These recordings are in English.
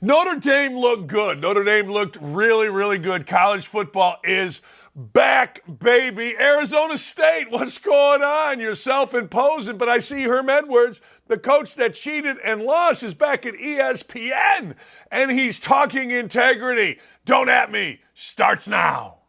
Notre Dame looked good. Notre Dame looked really, really good. College football is back, baby. Arizona State, what's going on? You're self-imposing, but I see Herm Edwards, the coach that cheated and lost, is back at ESPN, and he's talking integrity. Don't at me. Starts now.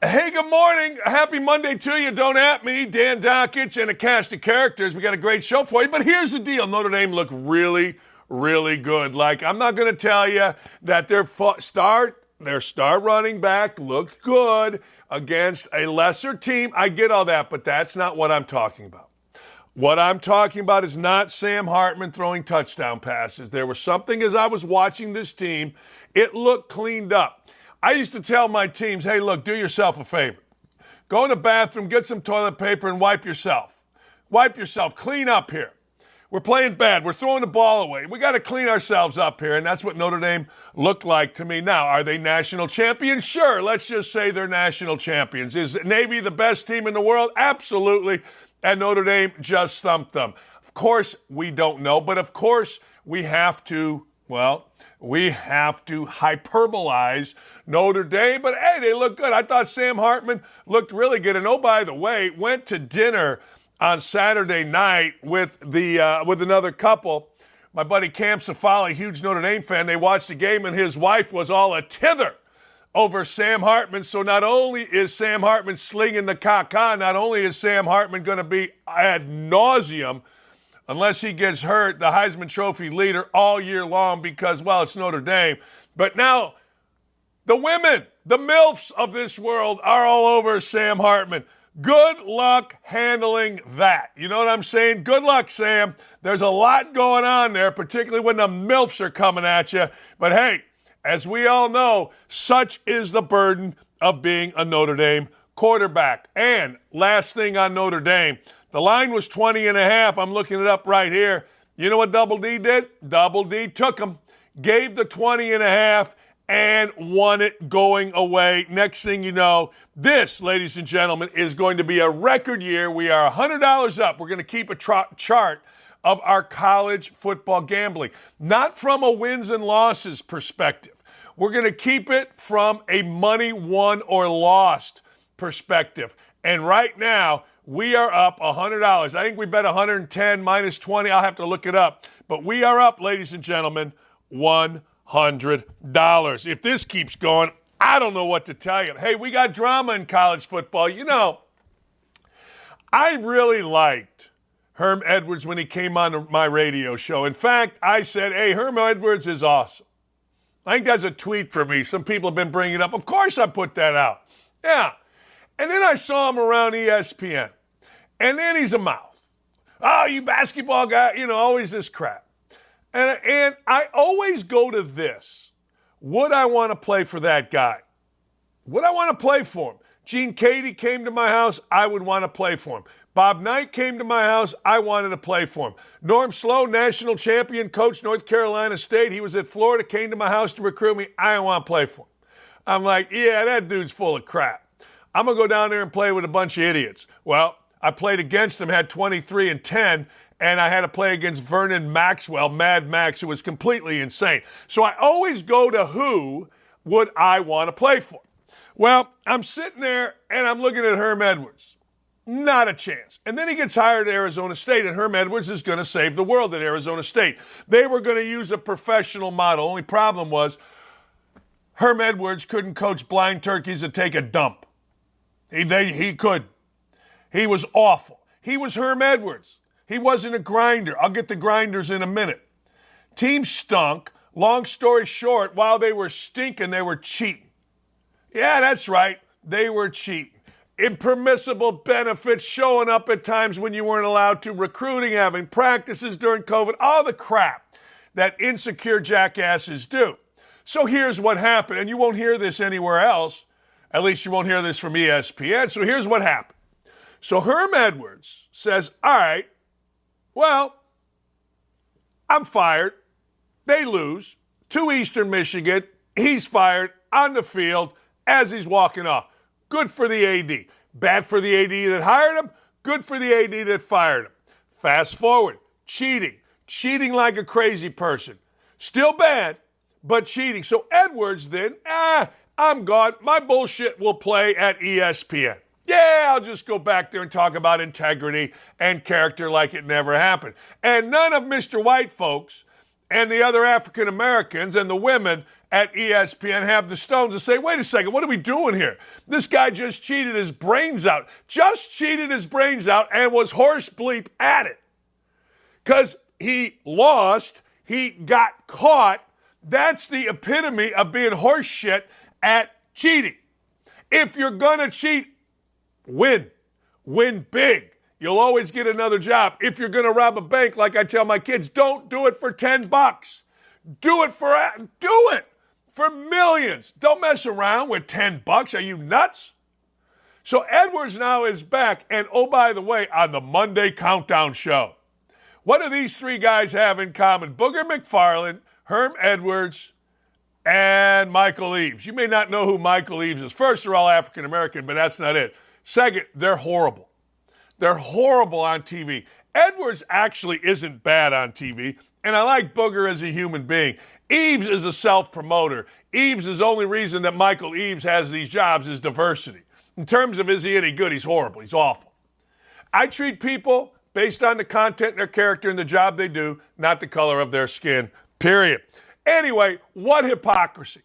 Hey, good morning. Happy Monday to you. Don't at me. Dan Dakich and a cast of characters. We got a great show for you. But here's the deal. Notre Dame looked really, really good. Like, I'm not going to tell you that their star running back looked good against a lesser team. I get all that, but that's not what I'm talking about. What I'm talking about is not Sam Hartman throwing touchdown passes. There was something as I was watching this team, it looked cleaned up. I used to tell my teams, hey, look, do yourself a favor. Go in the bathroom, get some toilet paper, and wipe yourself. Wipe yourself. Clean up here. We're playing bad. We're throwing the ball away. We got to clean ourselves up here, and that's what Notre Dame looked like to me. Now, are they national champions? Sure. Let's just say they're national champions. Is Navy the best team in the world? Absolutely. And Notre Dame just thumped them. Of course, we don't know, but of course we have to hyperbolize Notre Dame, but hey, they look good. I thought Sam Hartman looked really good. And oh, by the way, went to dinner on Saturday night with another couple. My buddy Cam Safali, huge Notre Dame fan. They watched the game, and his wife was all a tither over Sam Hartman. So not only is Sam Hartman slinging the caca, not only is Sam Hartman going to be ad nauseum, unless he gets hurt, the Heisman Trophy leader all year long because, well, it's Notre Dame. But now the women, the MILFs of this world are all over Sam Hartman. Good luck handling that. You know what I'm saying? Good luck, Sam. There's a lot going on there, particularly when the MILFs are coming at you. But hey, as we all know, such is the burden of being a Notre Dame quarterback. And last thing on Notre Dame, the line was 20.5. I'm looking it up right here. You know what Double D did? Double D took him, gave the 20.5, and won it going away. Next thing you know, this, ladies and gentlemen, is going to be a record year. We are $100 up. We're going to keep a chart of our college football gambling, not from a wins and losses perspective. We're going to keep it from a money won or lost perspective. And right now, we are up $100. I think we bet 110 minus 20. I'll have to look it up. But we are up, ladies and gentlemen, $100. If this keeps going, I don't know what to tell you. Hey, we got drama in college football. You know, I really liked Herm Edwards when he came on my radio show. In fact, I said, hey, Herm Edwards is awesome. I think that's a tweet for me. Some people have been bringing it up. Of course I put that out. Yeah. And then I saw him around ESPN. And then he's a mouth. Oh, you basketball guy, you know, always this crap. And I always go to this. Would I want to play for that guy? Would I want to play for him? Gene Cady came to my house, I would want to play for him. Bob Knight came to my house, I wanted to play for him. Norm Slow, national champion, coach North Carolina State. He was at Florida, came to my house to recruit me. I want to play for him. I'm like, yeah, that dude's full of crap. I'm going to go down there and play with a bunch of idiots. Well, I played against him, had 23 and 10, and I had to play against Vernon Maxwell, Mad Max, who was completely insane. So I always go to who would I want to play for. Well, I'm sitting there, and I'm looking at Herm Edwards. Not a chance. And then he gets hired at Arizona State, and Herm Edwards is going to save the world at Arizona State. They were going to use a professional model. Only problem was Herm Edwards couldn't coach blind turkeys to take a dump. He could. He was awful. He was Herm Edwards. He wasn't a grinder. I'll get the grinders in a minute. Team stunk. Long story short, while they were stinking, they were cheating. Yeah, that's right. They were cheating. Impermissible benefits, showing up at times when you weren't allowed to, recruiting, having practices during COVID, all the crap that insecure jackasses do. So here's what happened, and you won't hear this anywhere else. At least you won't hear this from ESPN. So here's what happened. So Herm Edwards says, all right, well, I'm fired. They lose to Eastern Michigan. He's fired on the field as he's walking off. Good for the AD. Bad for the AD that hired him. Good for the AD that fired him. Fast forward. Cheating. Cheating like a crazy person. Still bad, but cheating. So Edwards then, I'm gone. My bullshit will play at ESPN. Yeah, I'll just go back there and talk about integrity and character like it never happened. And none of Mr. White folks and the other African Americans and the women at ESPN have the stones to say, wait a second, what are we doing here? This guy just cheated his brains out. Just cheated his brains out and was horse bleep at it. Because he lost, he got caught. That's the epitome of being horse shit at cheating. If you're going to cheat, win. Win big. You'll always get another job. If you're going to rob a bank, like I tell my kids, don't do it for $10. Do it for millions. Don't mess around with $10. Are you nuts? So Edwards now is back. And oh, by the way, on the Monday Countdown Show, what do these three guys have in common? Booger McFarland, Herm Edwards, and Michael Eaves. You may not know who Michael Eaves is. First, they're all African American, but that's not it. Second, they're horrible. They're horrible on TV. Edwards actually isn't bad on TV, and I like Booger as a human being. Eaves is a self-promoter. Eaves is the only reason that Michael Eaves has these jobs is diversity. In terms of is he any good, he's horrible. He's awful. I treat people based on the content and their character and the job they do, not the color of their skin, period. Anyway, what hypocrisy.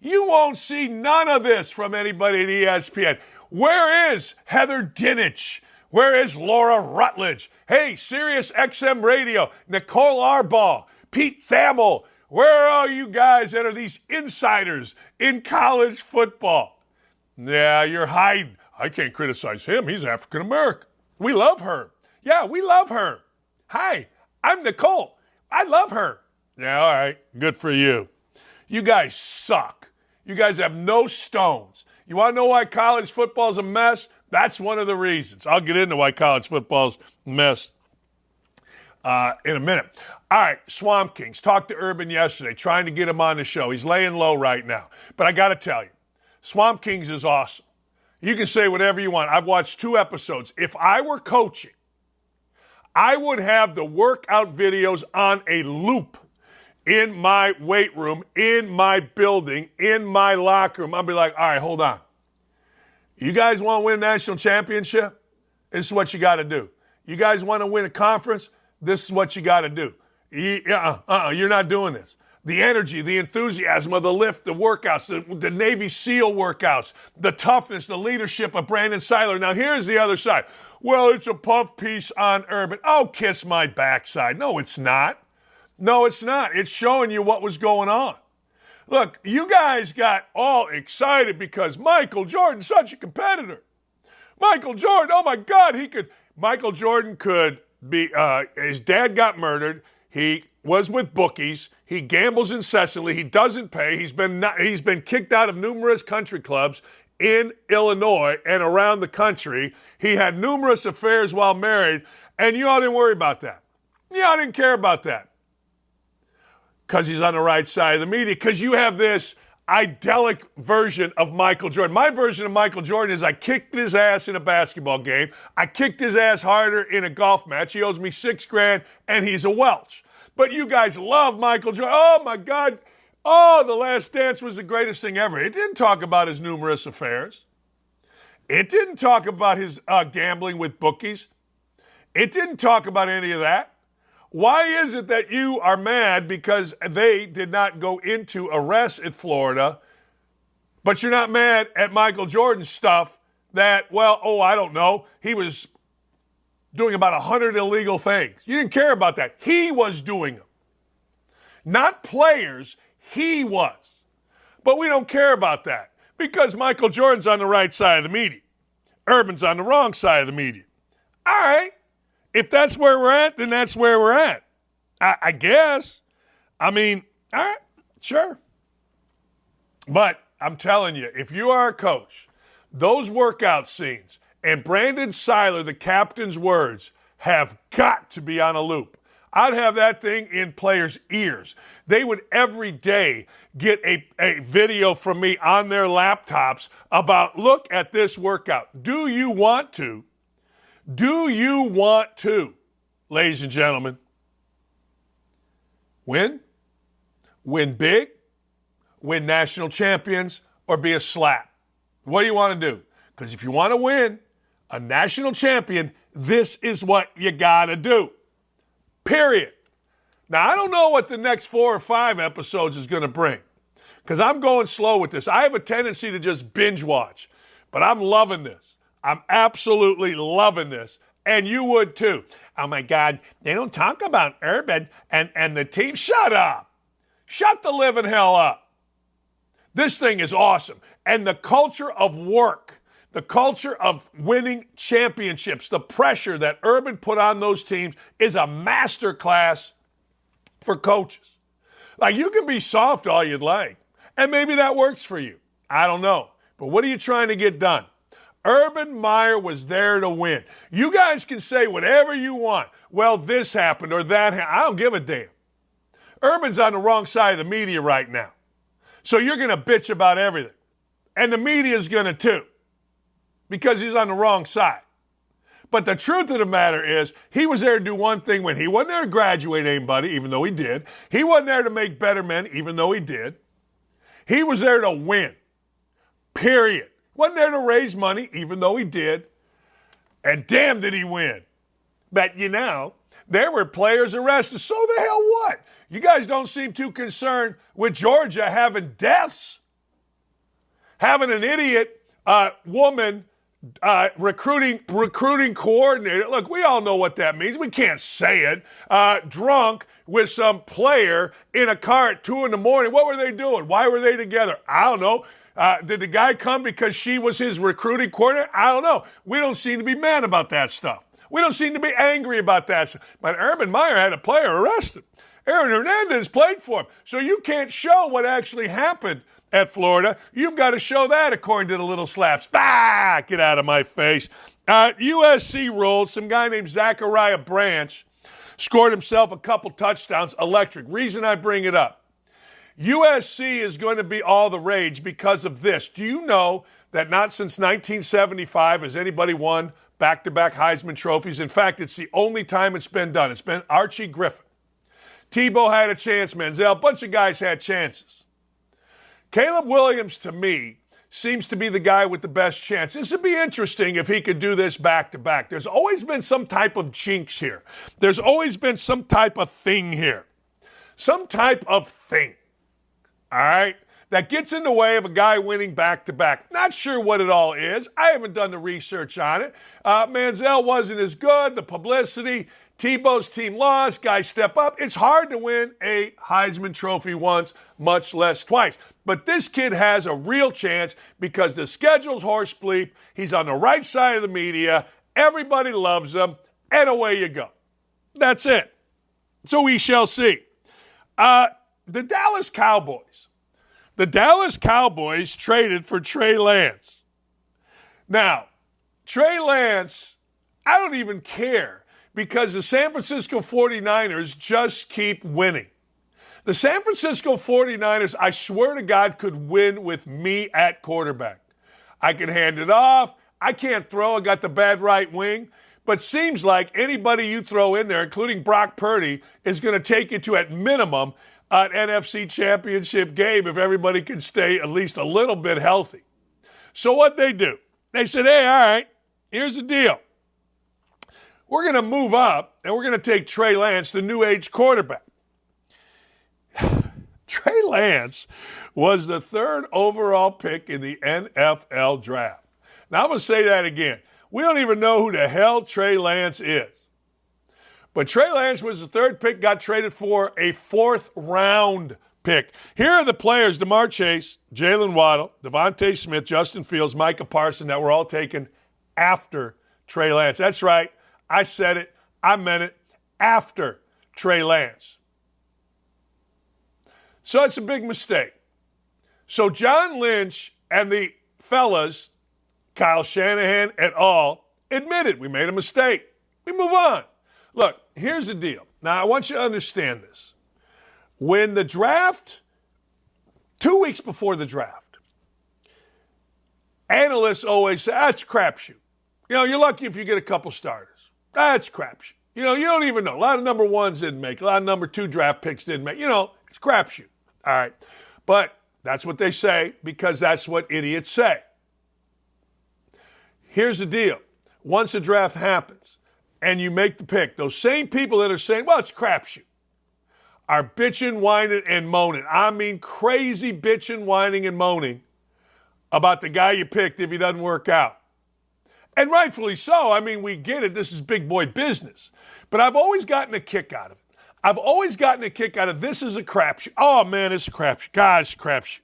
You won't see none of this from anybody at ESPN. Where is Heather Dinich? Where is Laura Rutledge? Hey, Sirius XM Radio, Nicole Arbaugh, Pete Thamel. Where are you guys that are these insiders in college football? Yeah, you're hiding. I can't criticize him. He's African American. We love her. Yeah, we love her. Hi, I'm Nicole. I love her. Yeah, all right. Good for you. You guys suck. You guys have no stones. You want to know why college football's a mess? That's one of the reasons. I'll get into why college football's a mess in a minute. All right, Swamp Kings. Talked to Urban yesterday, trying to get him on the show. He's laying low right now. But I got to tell you, Swamp Kings is awesome. You can say whatever you want. I've watched 2 episodes. If I were coaching, I would have the workout videos on a loop in my weight room, in my building, in my locker room. I'll be like, all right, hold on. You guys want to win a national championship? This is what you got to do. You guys want to win a conference? This is what you got to do. You're not doing this. The energy, the enthusiasm of the lift, the workouts, the Navy SEAL workouts, the toughness, the leadership of Brandon Seiler. Now, here's the other side. Well, it's a puff piece on Urban. Oh, kiss my backside. No, it's not. No, it's not. It's showing you what was going on. Look, you guys got all excited because Michael Jordan's such a competitor. Michael Jordan, oh my God, Michael Jordan could be, his dad got murdered. He was with bookies. He gambles incessantly. He doesn't pay. He's been kicked out of numerous country clubs in Illinois and around the country. He had numerous affairs while married, and you all didn't worry about that. You all didn't care about that. Because he's on the right side of the media. Because you have this idyllic version of Michael Jordan. My version of Michael Jordan is I kicked his ass in a basketball game. I kicked his ass harder in a golf match. He owes me $6,000, and he's a Welch. But you guys love Michael Jordan. Oh, my God. Oh, The Last Dance was the greatest thing ever. It didn't talk about his numerous affairs. It didn't talk about his gambling with bookies. It didn't talk about any of that. Why is it that you are mad because they did not go into arrests in Florida, but you're not mad at Michael Jordan's stuff that, I don't know, he was doing about 100 illegal things. You didn't care about that. He was doing them. Not players, he was. But we don't care about that because Michael Jordan's on the right side of the media. Urban's on the wrong side of the media. All right. If that's where we're at, then that's where we're at. I guess. I mean, all right, sure. But I'm telling you, if you are a coach, those workout scenes and Brandon Seiler, the captain's words, have got to be on a loop. I'd have that thing in players' ears. They would every day get a video from me on their laptops about, look at this workout. Do you want to? Do you want to, ladies and gentlemen, win? Win big? Win national champions? Or be a slap? What do you want to do? Because if you want to win a national champion, this is what you got to do. Period. Now, I don't know what the next 4 or 5 episodes is going to bring because I'm going slow with this. I have a tendency to just binge watch, but I'm loving this. I'm absolutely loving this, and you would too. Oh, my God, they don't talk about Urban and the team. Shut up. Shut the living hell up. This thing is awesome, and the culture of work, the culture of winning championships, the pressure that Urban put on those teams is a masterclass for coaches. Like, you can be soft all you'd like, and maybe that works for you. I don't know. But what are you trying to get done? Urban Meyer was there to win. You guys can say whatever you want. Well, this happened or that happened. I don't give a damn. Urban's on the wrong side of the media right now. So you're going to bitch about everything. And the media's going to too, because he's on the wrong side. But the truth of the matter is, he was there to do one thing when he wasn't there to graduate anybody, even though he did. He wasn't there to make better men, even though he did. He was there to win. Period. Wasn't there to raise money, even though he did. And damn did he win. But there were players arrested. So the hell what? You guys don't seem too concerned with Georgia having deaths. Having an idiot woman recruiting coordinator. Look, we all know what that means. We can't say it. Drunk with some player in a car at 2 a.m. What were they doing? Why were they together? I don't know. Did the guy come because she was his recruiting coordinator? I don't know. We don't seem to be mad about that stuff. We don't seem to be angry about that stuff. But Urban Meyer had a player arrested. Aaron Hernandez played for him. So you can't show what actually happened at Florida. You've got to show that according to the little slaps. Bah! Get out of my face. USC rolled. Some guy named Zachariah Branch scored himself a couple touchdowns. Electric. Reason I bring it up. USC is going to be all the rage because of this. Do you know that not since 1975 has anybody won back-to-back Heisman trophies? In fact, it's the only time it's been done. It's been Archie Griffin. Tebow had a chance, Manziel. A bunch of guys had chances. Caleb Williams, to me, seems to be the guy with the best chance. This would be interesting if he could do this back-to-back. There's always been some type of jinx here. There's always been some type of thing here. Some type of thing, all right, that gets in the way of a guy winning back-to-back. Not sure what it all is. I haven't done the research on it. Manziel wasn't as good. The publicity. Tebow's team lost, guys step up. It's hard to win a Heisman Trophy once, much less twice. But this kid has a real chance because the schedule's horse bleep. He's on the right side of the media. Everybody loves him. And away you go. That's it. So we shall see. The Dallas Cowboys. The Dallas Cowboys traded for Trey Lance. Now, Trey Lance, I don't even care, because the San Francisco 49ers just keep winning. The San Francisco 49ers, I swear to God, could win with me at quarterback. I can hand it off. I can't throw. I got the bad right wing. But seems like anybody you throw in there, including Brock Purdy, is going to take you to, at minimum, an NFC championship game if everybody can stay at least a little bit healthy. So what they do, they said, hey, all right, here's the deal. We're going to move up, and we're going to take Trey Lance, the new age quarterback. Trey Lance was the 3rd overall pick in the NFL draft. Now, I'm going to say that again. We don't even know who the hell Trey Lance is. But Trey Lance was the 3rd pick, got traded for a 4th round pick. Here are the players: DeMar Chase, Jalen Waddle, Devontae Smith, Justin Fields, Micah Parsons, that were all taken after Trey Lance. That's right. I said it. I meant it. After Trey Lance. So it's a big mistake. So John Lynch and the fellas, Kyle Shanahan et al., admitted we made a mistake. We move on. Look, here's the deal. Now, I want you to understand this. When the draft, 2 weeks before the draft, analysts always say, that's crapshoot. You're lucky if you get a couple starters. That's crapshoot. You don't even know. A lot of number ones didn't make. A lot of number 2 draft picks didn't make. It's crapshoot. All right. But that's what they say because that's what idiots say. Here's the deal. Once the draft happens and you make the pick, those same people that are saying, well, it's crapshoot, are bitching, whining, and moaning. I mean crazy bitching, whining, and moaning about the guy you picked if he doesn't work out. And rightfully so. I mean, we get it. This is big boy business. But I've always gotten a kick out of it. I've always gotten a kick out of this is a crapshoot. Oh, man, it's a crapshoot. God, it's a crapshoot.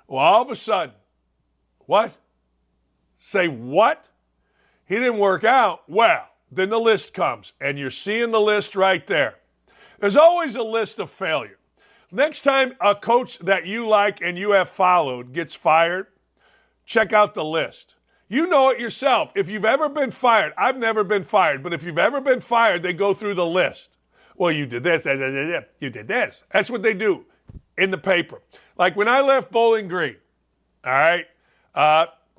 Well, all of a sudden, what? Say what? He didn't work out. Well, then the list comes, and you're seeing the list right there. There's always a list of failure. Next time a coach that you like and you have followed gets fired, check out the list. You know it yourself. If you've ever been fired, I've never been fired, but if you've ever been fired, they go through the list. Well, you did this, you did this. That's what they do in the paper. Like when I left Bowling Green, all right,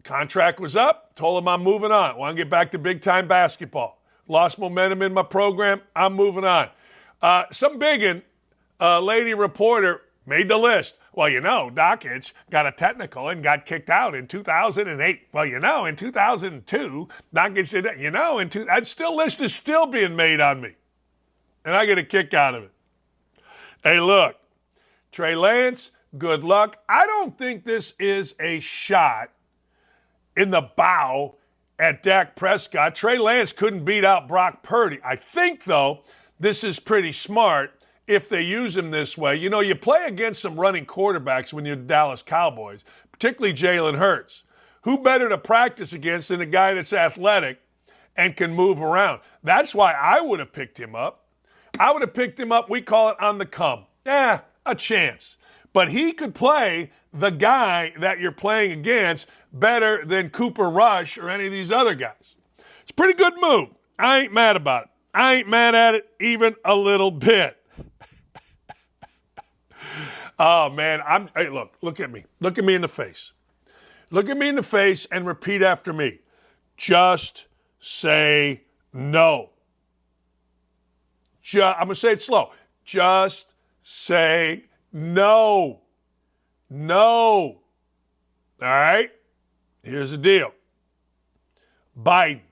contract was up, told them I'm moving on. Want to get back to big-time basketball. Lost momentum in my program, I'm moving on. Some biggin, lady reporter, made the list. Well, Dakich got a technical and got kicked out in 2008. Well, in 2002, Dakich did that. That list is still being made on me. And I get a kick out of it. Hey, look, Trey Lance, good luck. I don't think this is a shot in the bow at Dak Prescott. Trey Lance couldn't beat out Brock Purdy. I think, though, this is pretty smart if they use him this way. You play against some running quarterbacks when you're the Dallas Cowboys, particularly Jalen Hurts. Who better to practice against than a guy that's athletic and can move around? That's why I would have picked him up. I would have picked him up, we call it on the come. A chance. But he could play the guy that you're playing against better than Cooper Rush or any of these other guys. It's a pretty good move. I ain't mad about it. I ain't mad at it even a little bit. Oh, man. Hey, look at me. Look at me in the face. Look at me in the face and repeat after me. Just say no. I'm going to say it slow. Just say no. No. All right? Here's the deal. Biden,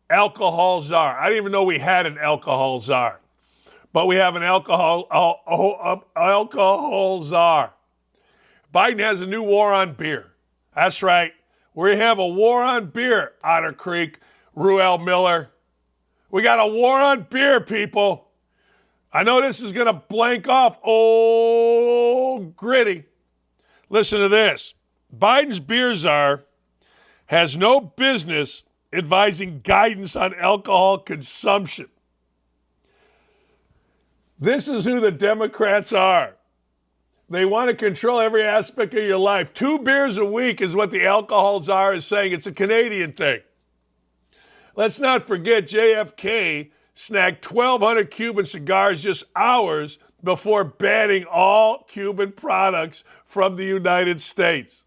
alcohol czar. I didn't even know we had an alcohol czar. But we have an alcohol czar. Biden has a new war on beer. That's right. We have a war on beer, Otter Creek, Ruel Miller. We got a war on beer, people. I know this is going to blank off old Gritty. Listen to this. Biden's beer czar has no business advising guidance on alcohol consumption. This is who the Democrats are. They want to control every aspect of your life. 2 beers a week is what the alcohol czar is saying. It's a Canadian thing. Let's not forget JFK snagged 1,200 Cuban cigars just hours before banning all Cuban products from the United States.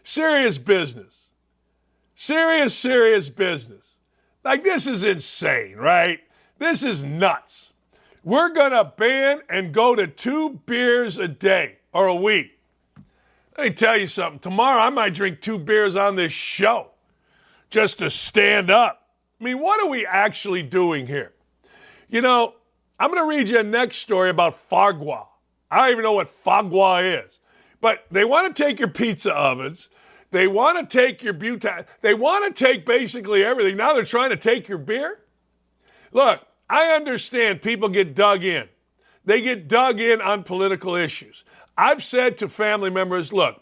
Serious business. Serious business. Like, this is insane, right? This is nuts. We're going to ban and go to 2 beers a day or a week. Let me tell you something. Tomorrow I might drink 2 beers on this show just to stand up. I mean, what are we actually doing here? I'm going to read you a next story about Fagua. I don't even know what Fagua is. But they want to take your pizza ovens. They want to take your butane. They want to take basically everything. Now they're trying to take your beer? Look, I understand people get dug in. They get dug in on political issues. I've said to family members, look,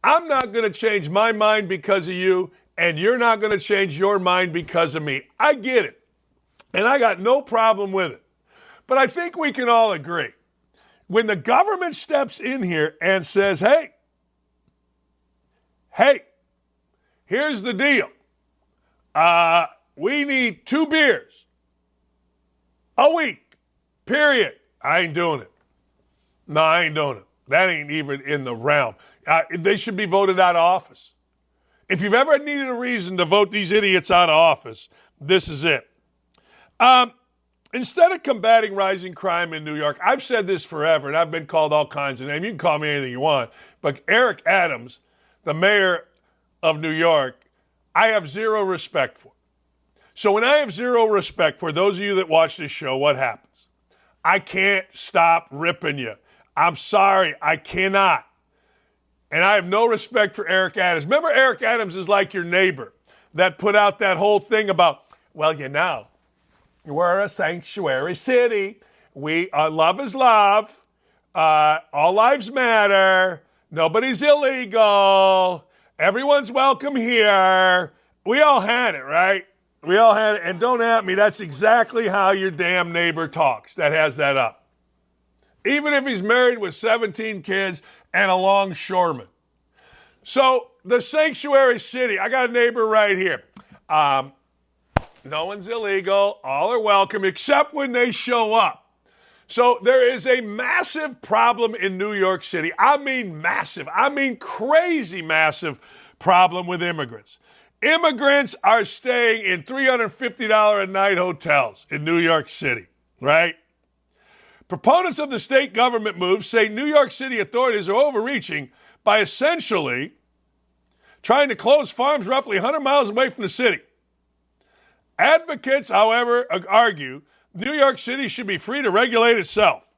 I'm not going to change my mind because of you, and you're not going to change your mind because of me. I get it. And I got no problem with it. But I think we can all agree. When the government steps in here and says, hey, here's the deal. We need 2 beers a week. Period. I ain't doing it. No, I ain't doing it. That ain't even in the realm. They should be voted out of office. If you've ever needed a reason to vote these idiots out of office, this is it. Instead of combating rising crime in New York, I've said this forever, and I've been called all kinds of names. You can call me anything you want. But Eric Adams, the mayor of New York, I have zero respect for. So when I have zero respect for those of you that watch this show, what happens? I can't stop ripping you. I'm sorry, I cannot. And I have no respect for Eric Adams. Remember, Eric Adams is like your neighbor that put out that whole thing about, well, you know, we're a sanctuary city. Love is love. All lives matter. Nobody's illegal. Everyone's welcome here. We all had it, right? We all had it. And don't at me, that's exactly how your damn neighbor talks that has that up. Even if he's married with 17 kids and a longshoreman. So the sanctuary city, I got a neighbor right here. No one's illegal. All are welcome except when they show up. So there is a massive problem in New York City. I mean massive. I mean crazy massive problem with immigrants. Immigrants are staying in $350 a night hotels in New York City, right? Proponents of the state government move say New York City authorities are overreaching by essentially trying to close farms roughly 100 miles away from the city. Advocates, however, argue New York City should be free to regulate itself.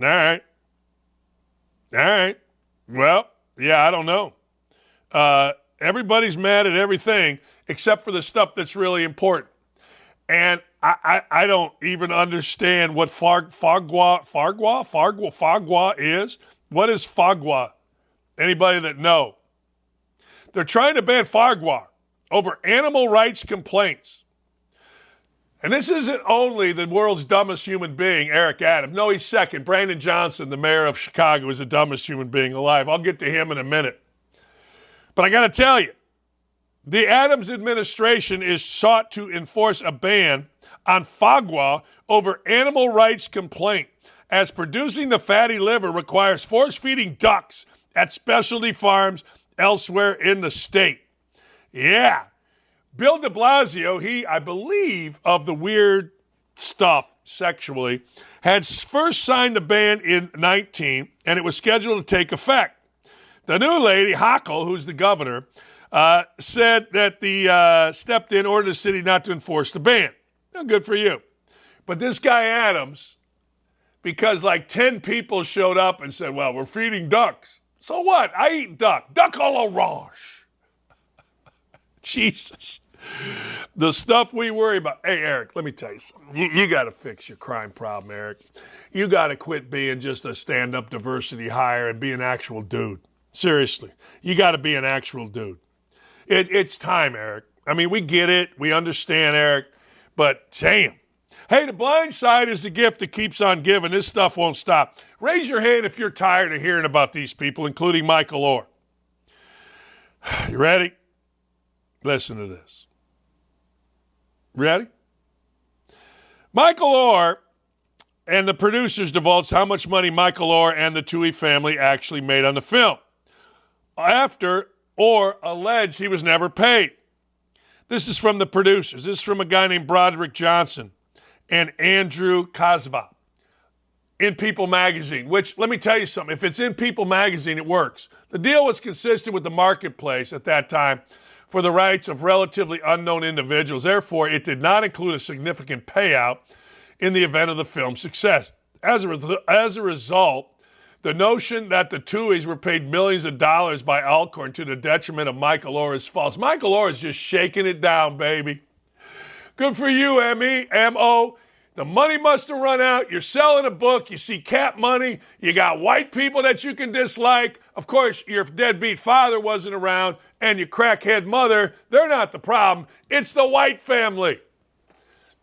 All right. Well, yeah, I don't know. Everybody's mad at everything except for the stuff that's really important. And I don't even understand what Fagua is. What is Fagua? Anybody that know? They're trying to ban Fagua over animal rights complaints. And this isn't only the world's dumbest human being, Eric Adams. No, he's second. Brandon Johnson, the mayor of Chicago, is the dumbest human being alive. I'll get to him in a minute. But I got to tell you, the Adams administration is sought to enforce a ban on Fagua over animal rights complaint, as producing the fatty liver requires force-feeding ducks at specialty farms elsewhere in the state. Yeah. Bill de Blasio, he, I believe, of the weird stuff sexually, had first signed the ban in 19, and it was scheduled to take effect. The new lady, Hochul, who's the governor, said that the stepped in, ordered the city not to enforce the ban. Well, good for you. But this guy Adams, because like 10 people showed up and said, well, we're feeding ducks. So what? I eat duck. Duck à l'orange. Jesus. The stuff we worry about. Hey, Eric, let me tell you something. You got to fix your crime problem, Eric. You got to quit being just a stand-up diversity hire and be an actual dude. Seriously. You got to be an actual dude. It's time, Eric. I mean, we get it. We understand, Eric. But damn. Hey, the blind side is the gift that keeps on giving. This stuff won't stop. Raise your hand if you're tired of hearing about these people, including Michael Oher. You ready? Listen to this. Ready? Michael Oher and the producers divulged how much money Michael Oher and the Tuohy family actually made on the film. After Oher alleged he was never paid. This is from the producers. This is from a guy named Broderick Johnson and Andrew Kozva in People magazine, which, let me tell you something, if it's in People magazine, it works. The deal was consistent with the marketplace at that time for the rights of relatively unknown individuals. Therefore, it did not include a significant payout in the event of the film's success. As a result, the notion that the Tuohys were paid millions of dollars by Alcorn to the detriment of Michael Oher is false. Michael Oher is just shaking it down, baby. Good for you, M.O. The money must have run out. You're selling a book. You see cap money. You got white people that you can dislike. Of course, your deadbeat father wasn't around, and your crackhead mother, they're not the problem. It's the white family.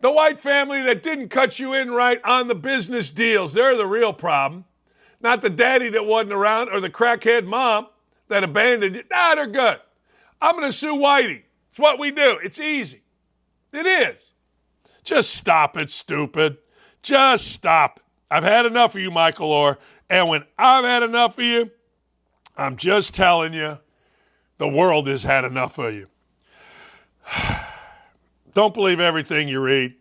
The white family that didn't cut you in right on the business deals. They're the real problem. Not the daddy that wasn't around or the crackhead mom that abandoned you. Nah, they're good. I'm going to sue Whitey. It's what we do. It's easy. It is. Just stop it, stupid. Just stop it. I've had enough of you, Michael Oher. And when I've had enough of you, I'm just telling you, the world has had enough of you. Don't believe everything you read.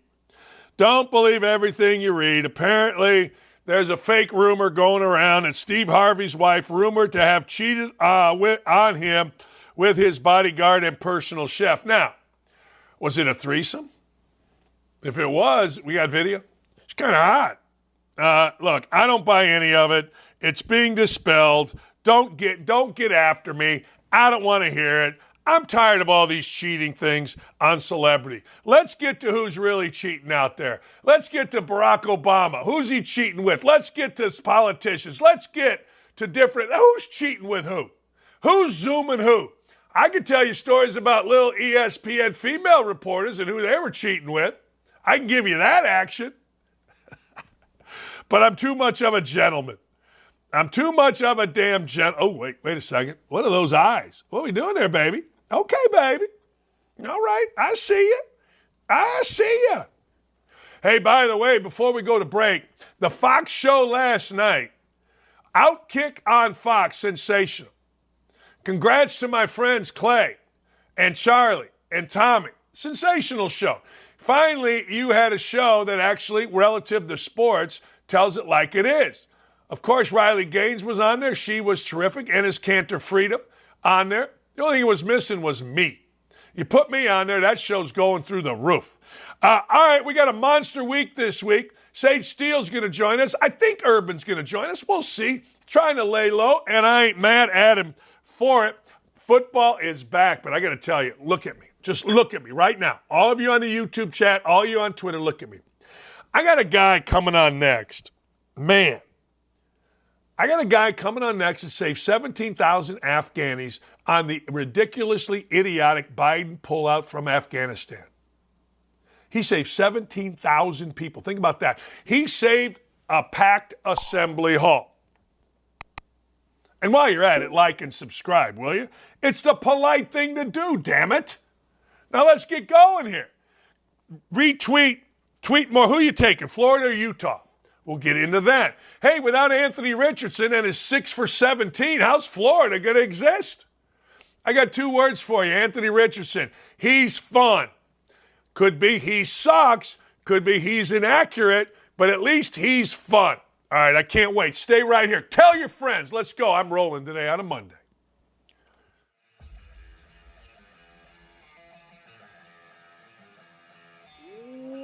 Don't believe everything you read. Apparently, there's a fake rumor going around that Steve Harvey's wife rumored to have cheated on him with his bodyguard and personal chef. Now, was it a threesome? If it was, we got video. It's kind of hot. Look, I don't buy any of it. It's being dispelled. Don't get after me. I don't want to hear it. I'm tired of all these cheating things on celebrity. Let's get to who's really cheating out there. Let's get to Barack Obama. Who's he cheating with? Let's get to politicians. Let's get to different. Who's cheating with who? Who's zooming who? I could tell you stories about little ESPN female reporters and who they were cheating with. I can give you that action. But I'm too much of a gentleman. I'm too much of a damn Oh, wait a second. What are those eyes? What are we doing there, baby? Okay, baby. All right. I see you. I see you. Hey, by the way, before we go to break, the Fox show last night, OutKick on Fox, sensational. Congrats to my friends Clay and Charlie and Tommy. Sensational show. Finally, you had a show that actually, relative to sports, tells it like it is. Of course, Riley Gaines was on there. She was terrific. And his Cantor Freedom on there. The only thing it was missing was me. You put me on there, that show's going through the roof. All right, we got a monster week this week. Sage Steele's going to join us. I think Urban's going to join us. We'll see. Trying to lay low, and I ain't mad at him for it. Football is back, but I got to tell you, look at me. Just look at me right now. All of you on the YouTube chat, all of you on Twitter, look at me. I got a guy coming on next. Man. I got a guy coming on next to save 17,000 Afghanis on the ridiculously idiotic Biden pullout from Afghanistan. He saved 17,000 people. Think about that. He saved a packed assembly hall. And while you're at it, like and subscribe, will you? It's the polite thing to do, damn it. Now let's get going here. Retweet, tweet more. Who you taking, Florida or Utah? We'll get into that. Hey, without Anthony Richardson and his 6 for 17, how's Florida going to exist? I got 2 words for you, Anthony Richardson. He's fun. Could be he sucks. Could be he's inaccurate, but at least he's fun. All right, I can't wait. Stay right here. Tell your friends. Let's go. I'm rolling today on a Monday.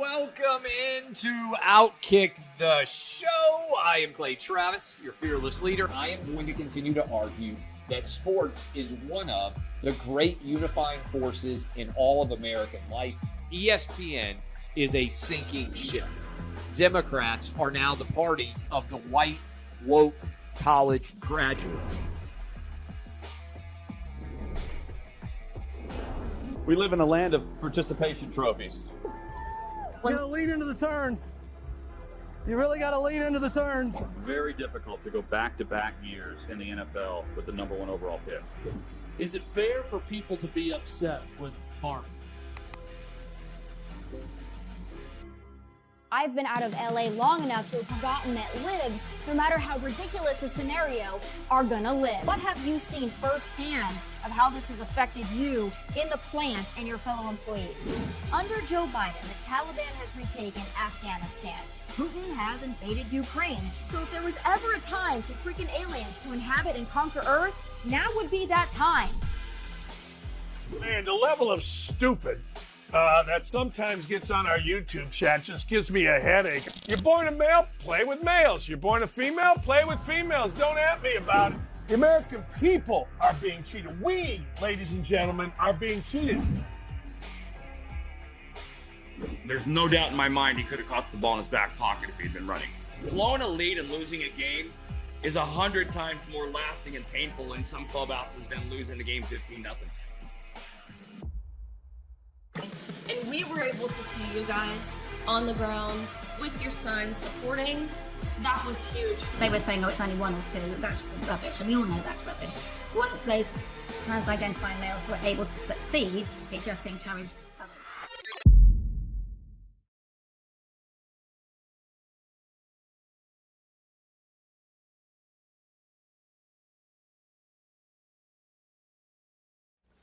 Welcome into OutKick, the show. I am Clay Travis, your fearless leader. I am going to continue to argue that sports is one of the great unifying forces in all of American life. ESPN is a sinking ship. Democrats are now the party of the white, woke college graduate. We live in a land of participation trophies. You gotta lean into the turns. You really gotta lean into the turns. Very difficult to go back-to-back years in the NFL with the number 1 overall pick. Is it fair for people to be upset with Harm? I've been out of LA long enough to have forgotten that libs, no matter how ridiculous a scenario, are gonna live. What have you seen firsthand of how this has affected you in the plant and your fellow employees? Under Joe Biden, the Taliban has retaken Afghanistan. Putin has invaded Ukraine. So if there was ever a time for freaking aliens to inhabit and conquer Earth, now would be that time. Man, the level of stupid that sometimes gets on our YouTube chat just gives me a headache. You're born a male, play with males. You're born a female, play with females. Don't at me about it. The American people are being cheated. We, ladies and gentlemen, are being cheated. There's no doubt in my mind he could have caught the ball in his back pocket if he'd been running. Blowing a lead and losing a game is 100 times more lasting and painful in some clubhouses than losing the game 15-0. And we were able to see you guys on the ground with your son supporting. That was huge. They were saying, oh, it's only 1 or 2. That's rubbish, and we all know that's rubbish. Once those trans-identifying males were able to succeed, it just encouraged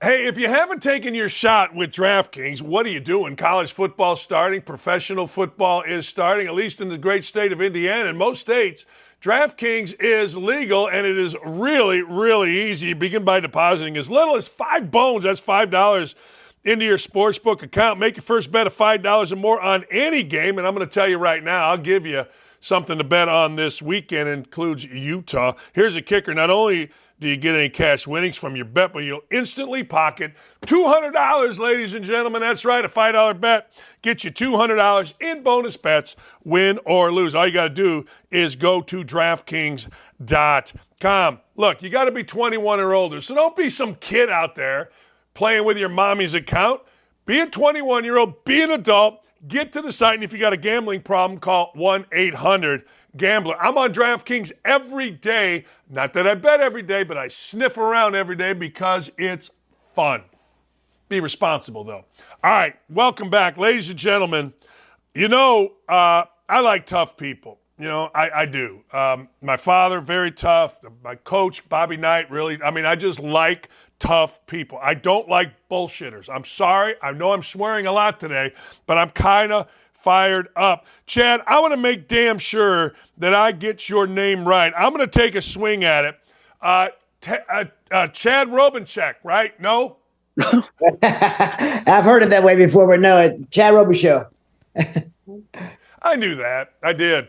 Hey, if you haven't taken your shot with DraftKings, what are you doing? College football starting, professional football is starting, at least in the great state of Indiana. In most states, DraftKings is legal, and it is really, really easy. You begin by depositing as little as $5. That's $5 into your sportsbook account. Make your first bet of $5 or more on any game, and I'm going to tell you right now, I'll give you something to bet on this weekend. It includes Utah. Here's a kicker. Not only do you get any cash winnings from your bet, but you'll instantly pocket $200, ladies and gentlemen. That's right, a $5 bet gets you $200 in bonus bets, win or lose. All you got to do is go to DraftKings.com. Look, you got to be 21 or older, so don't be some kid out there playing with your mommy's account. Be a 21-year-old, be an adult, get to the site, and if you got a gambling problem, call 1-800-GAMBLER. I'm on DraftKings every day. Not that I bet every day, but I sniff around every day because it's fun. Be responsible, though. All right, welcome back. Ladies and gentlemen, I like tough people. I do. My father, very tough. My coach, Bobby Knight, really. I just like tough people. I don't like bullshitters. I'm sorry. I know I'm swearing a lot today, but I'm kind of fired up. Chad, I want to make damn sure that I get your name right. I'm going to take a swing at it. Chad Robichaux, right? No? I've heard it that way before, but no, Chad Robichaux. I knew that. I did.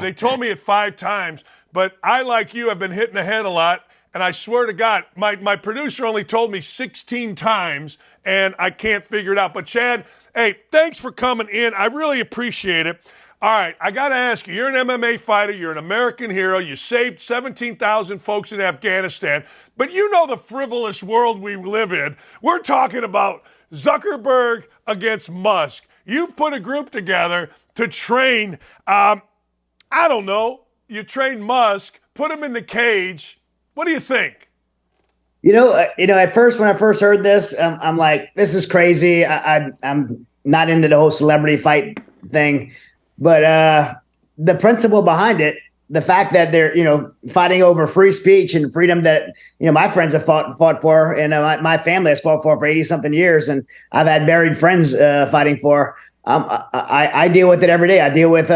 They told me it 5 times, but I, like you, have been hitting the head a lot, and I swear to God, my producer only told me 16 times, and I can't figure it out. But, Chad, hey, thanks for coming in. I really appreciate it. All right, I got to ask you, you're an MMA fighter. You're an American hero. You saved 17,000 folks in Afghanistan. But you know the frivolous world we live in. We're talking about Zuckerberg against Musk. You've put a group together to train, I don't know, you train Musk, put him in the cage. What do you think? At first, when I first heard this, I'm like, this is crazy. I'm not into the whole celebrity fight thing. But the principle behind it, the fact that they're, fighting over free speech and freedom that, my friends have fought for, and my family has fought for 80-something years, and I've had married friends fighting for. I deal with it every day. I deal with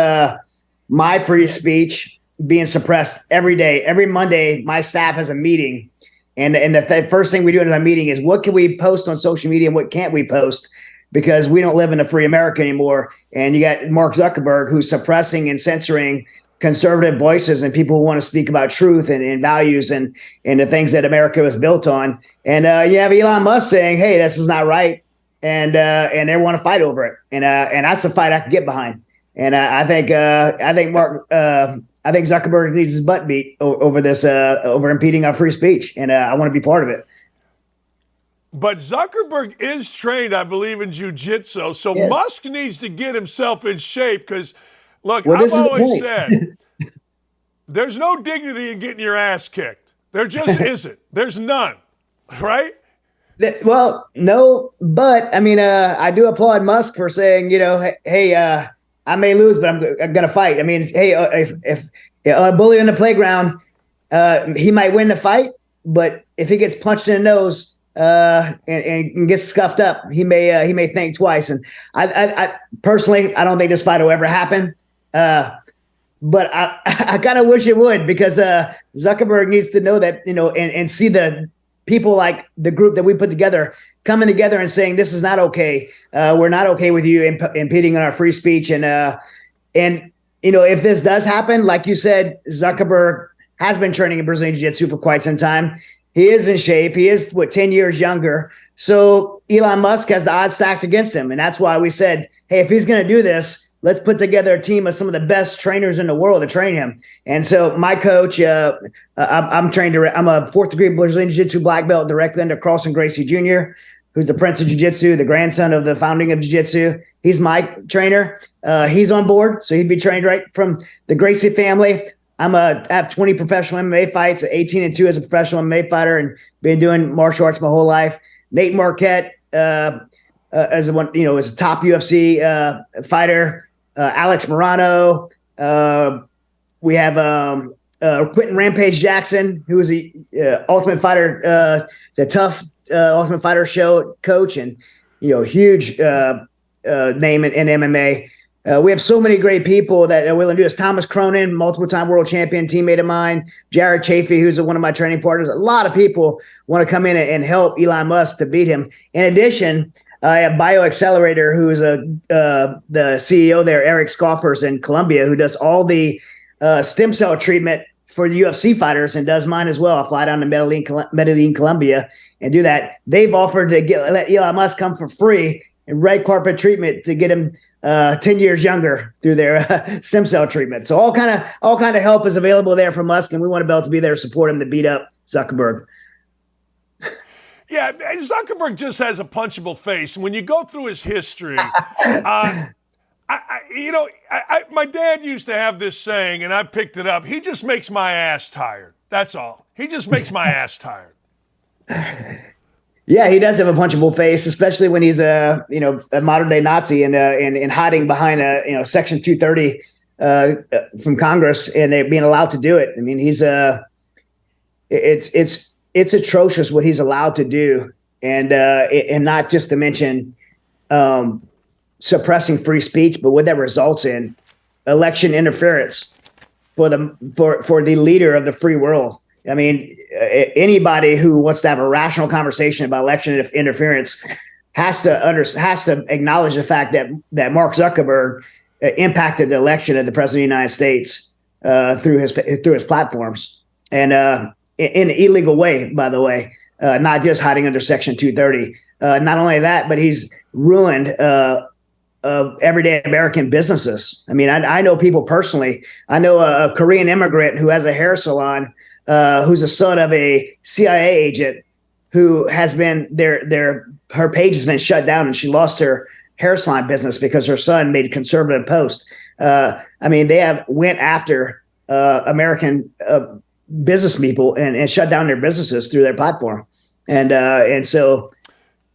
my free speech being suppressed every day. Every Monday, my staff has a meeting. And the first thing we do in that meeting is, what can we post on social media and what can't we post? Because we don't live in a free America anymore. And you got Mark Zuckerberg, who's suppressing and censoring conservative voices and people who want to speak about truth and values and the things that America was built on. And you have Elon Musk saying, hey, this is not right. And they want to fight over it. And that's a fight I can get behind. And I think Zuckerberg needs his butt beat over this, over impeding our free speech, and I want to be part of it. But Zuckerberg is trained, I believe, in jiu-jitsu, so yes. Musk needs to get himself in shape because, look, I've always said there's no dignity in getting your ass kicked. There just isn't. There's none, right? Well, no, but I do applaud Musk for saying, hey, I may lose, but I'm going to fight. Hey, if a bully on the playground, he might win the fight, but if he gets punched in the nose and gets scuffed up, he may think twice. And I personally, I don't think this fight will ever happen. But I kind of wish it would, because Zuckerberg needs to know that, and see the people like the group that we put together coming together and saying, this is not okay. We're not okay with you impeding on our free speech. And if this does happen, like you said, Zuckerberg has been training in Brazilian Jiu-Jitsu for quite some time. He is in shape. He is 10 years younger. So Elon Musk has the odds stacked against him. And that's why we said, hey, if he's going to do this, let's put together a team of some of the best trainers in the world to train him. And so my coach, I'm trained. I'm a 4th degree Brazilian Jiu-Jitsu black belt directly under Carlson Gracie Jr., who's the Prince of Jiu-Jitsu, the grandson of the founding of Jiu-Jitsu. He's my trainer. He's on board, so he'd be trained right from the Gracie family. I have 20 professional MMA fights, 18-2 as a professional MMA fighter, and been doing martial arts my whole life. Nate Marquette, as a top UFC fighter. Alex Morano. We have Quentin Rampage Jackson, who was the Ultimate Fighter, the tough Ultimate Fighter show coach, and huge name in MMA. We have so many great people that are willing to do this. Thomas Cronin, multiple-time world champion, teammate of mine. Jared Chafee, who's one of my training partners. A lot of people want to come in and help Elon Musk to beat him. In addition, I have BioAccelerator, who's the CEO there, Eric Scoffers in Colombia, who does all the stem cell treatment for the UFC fighters and does mine as well. I fly down to Medellin, Colombia, and do that. They've offered to let Elon Musk come for free and red carpet treatment to get him 10 years younger through their stem cell treatment. So all kind of help is available there from Musk, and we want to be able to be there to support him to beat up Zuckerberg. Yeah, Zuckerberg just has a punchable face. And when you go through his history, my dad used to have this saying, and I picked it up. He just makes my ass tired. That's all. He just makes my ass tired. Yeah, he does have a punchable face, especially when he's a modern day Nazi and hiding behind Section 230 from Congress and they being allowed to do it. I mean, he's it's atrocious what he's allowed to do, and not just to mention suppressing free speech, but what that results in election interference for the leader of the free world. I mean, anybody who wants to have a rational conversation about election interference has to acknowledge the fact that Mark Zuckerberg impacted the election of the president of the United States through his platforms, and in an illegal way, by the way, not just hiding under Section 230. Not only that, but he's ruined everyday American businesses. I mean, I know people personally. I know a Korean immigrant who has a hair salon, who's a son of a CIA agent, who has been her page has been shut down, and she lost her hair salon business because her son made a conservative post. I mean, they went after American business people and shut down their businesses through their platform, and so.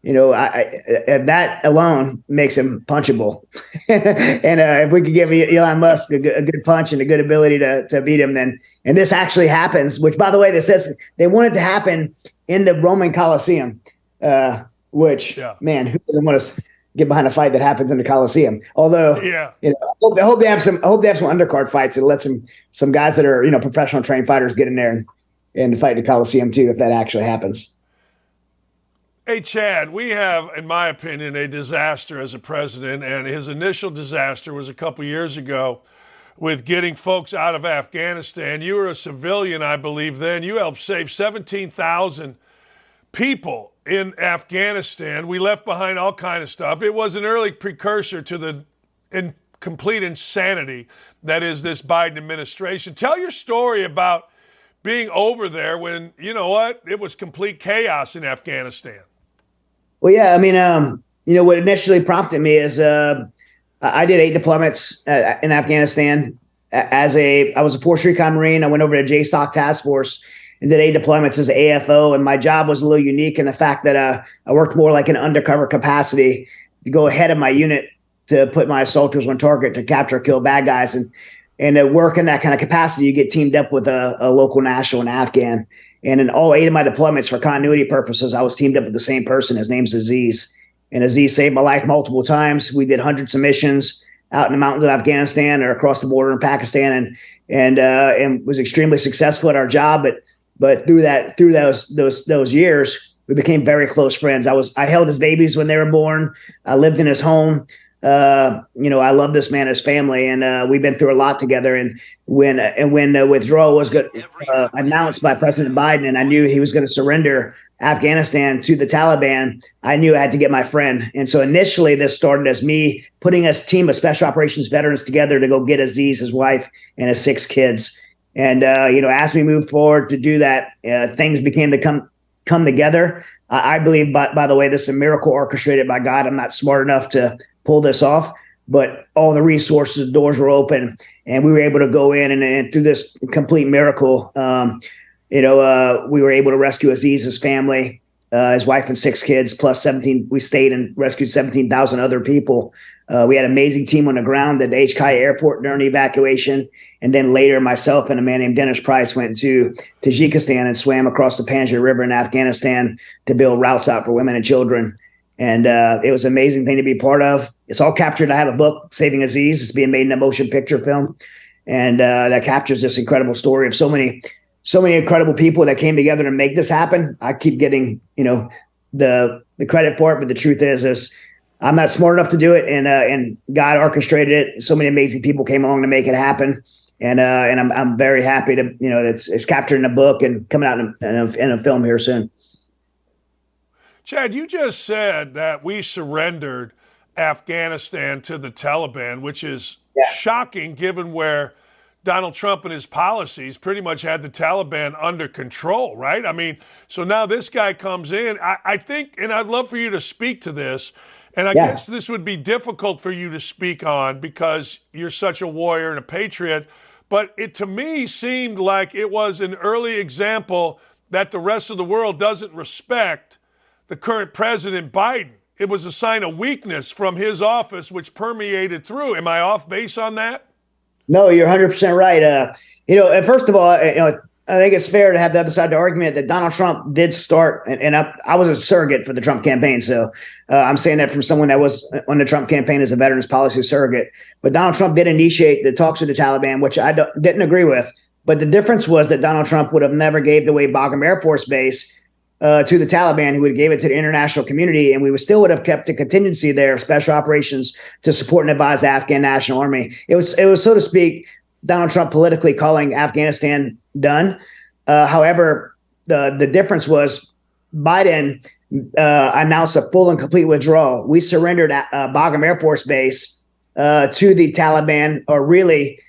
That alone makes him punchable. And if we could give Elon Musk a good punch and a good ability to beat him, and this actually happens, which, by the way, they want it to happen in the Roman Colosseum, which, man, who doesn't want to get behind a fight that happens in the Colosseum? Although, I hope they have some undercard fights and let some guys that are, professional trained fighters get in there and fight in the Colosseum too, if that actually happens. Hey, Chad, we have, in my opinion, a disaster as a president, and his initial disaster was a couple years ago with getting folks out of Afghanistan. You were a civilian, I believe, then. You helped save 17,000 people in Afghanistan. We left behind all kind of stuff. It was an early precursor to the complete insanity that is this Biden administration. Tell your story about being over there when, it was complete chaos in Afghanistan. Well, yeah, I mean, what initially prompted me is I did 8 deployments in Afghanistan. I was a Force Recon Marine. I went over to JSOC Task Force and did 8 deployments as an AFO. And my job was a little unique in the fact that I worked more like an undercover capacity to go ahead of my unit to put my soldiers on target to capture or kill bad guys. And to work in that kind of capacity, you get teamed up with a local national, an Afghan. And in all 8 of my deployments, for continuity purposes, I was teamed up with the same person. His name's Aziz. And Aziz saved my life multiple times. We did hundreds of missions out in the mountains of Afghanistan or across the border in Pakistan, and was extremely successful at our job. But through those years, we became very close friends. I held his babies when they were born. I lived in his home. I love this man, his family, and we've been through a lot together. And when the withdrawal was announced by President Biden, and I knew he was going to surrender Afghanistan to the Taliban, I knew I had to get my friend. And so initially this started as me putting a team of special operations veterans together to go get Aziz, his wife, and his 6 kids. And, as we moved forward to do that, things began to come together. I believe, by the way, this is a miracle orchestrated by God. I'm not smart enough to pull this off, but all the resources, doors were open, and we were able to go in and through this complete miracle, we were able to rescue Aziz's family, his wife and 6 kids, plus 17. We stayed and rescued 17,000 other people. We had an amazing team on the ground at HK Airport during the evacuation. And then later, myself and a man named Dennis Price went to Tajikistan and swam across the Panjshir River in Afghanistan to build routes out for women and children. And it was an amazing thing to be part of. It's all captured. I have a book, Saving Aziz. It's being made in a motion picture film. And that captures this incredible story of so many incredible people that came together to make this happen. I keep getting, the credit for it, but the truth is I'm not smart enough to do it, and God orchestrated it. So many amazing people came along to make it happen, and I'm very happy to it's captured in a book and coming out in a film here soon. Chad, you just said that we surrendered Afghanistan to the Taliban, which is shocking given where Donald Trump and his policies pretty much had the Taliban under control, right? I mean, so now this guy comes in. I think, and I'd love for you to speak to this, and I guess this would be difficult for you to speak on because you're such a warrior and a patriot, but it to me seemed like it was an early example that the rest of the world doesn't respect the current president, Biden. It was a sign of weakness from his office, which permeated through. Am I off base on that? No, you're 100% right. First of all, I think it's fair to have the other side of the argument that Donald Trump did start, and I was a surrogate for the Trump campaign. So I'm saying that from someone that was on the Trump campaign as a veterans policy surrogate. But Donald Trump did initiate the talks with the Taliban, which I didn't agree with. But the difference was that Donald Trump would have never gave away Bagram Air Force Base to the Taliban. He would have gave it to the international community, and we still would have kept a contingency there of special operations to support and advise the Afghan National Army. It was, so to speak, Donald Trump politically calling Afghanistan done. However, the difference was Biden announced a full and complete withdrawal. We surrendered Bagram Air Force Base to the Taliban, or really,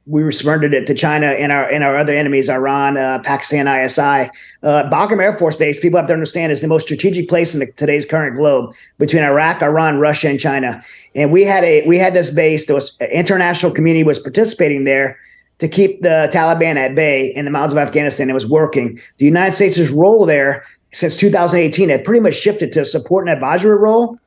we surrendered it to China and our other enemies, Iran, Pakistan, ISI. Bagram Air Force Base, people have to understand, is the most strategic place in today's current globe between Iraq, Iran, Russia, and China. And we had this base that was international community was participating there to keep the Taliban at bay in the mountains of Afghanistan. It was working. The United States' role there since 2018 had pretty much shifted to a support and advisory role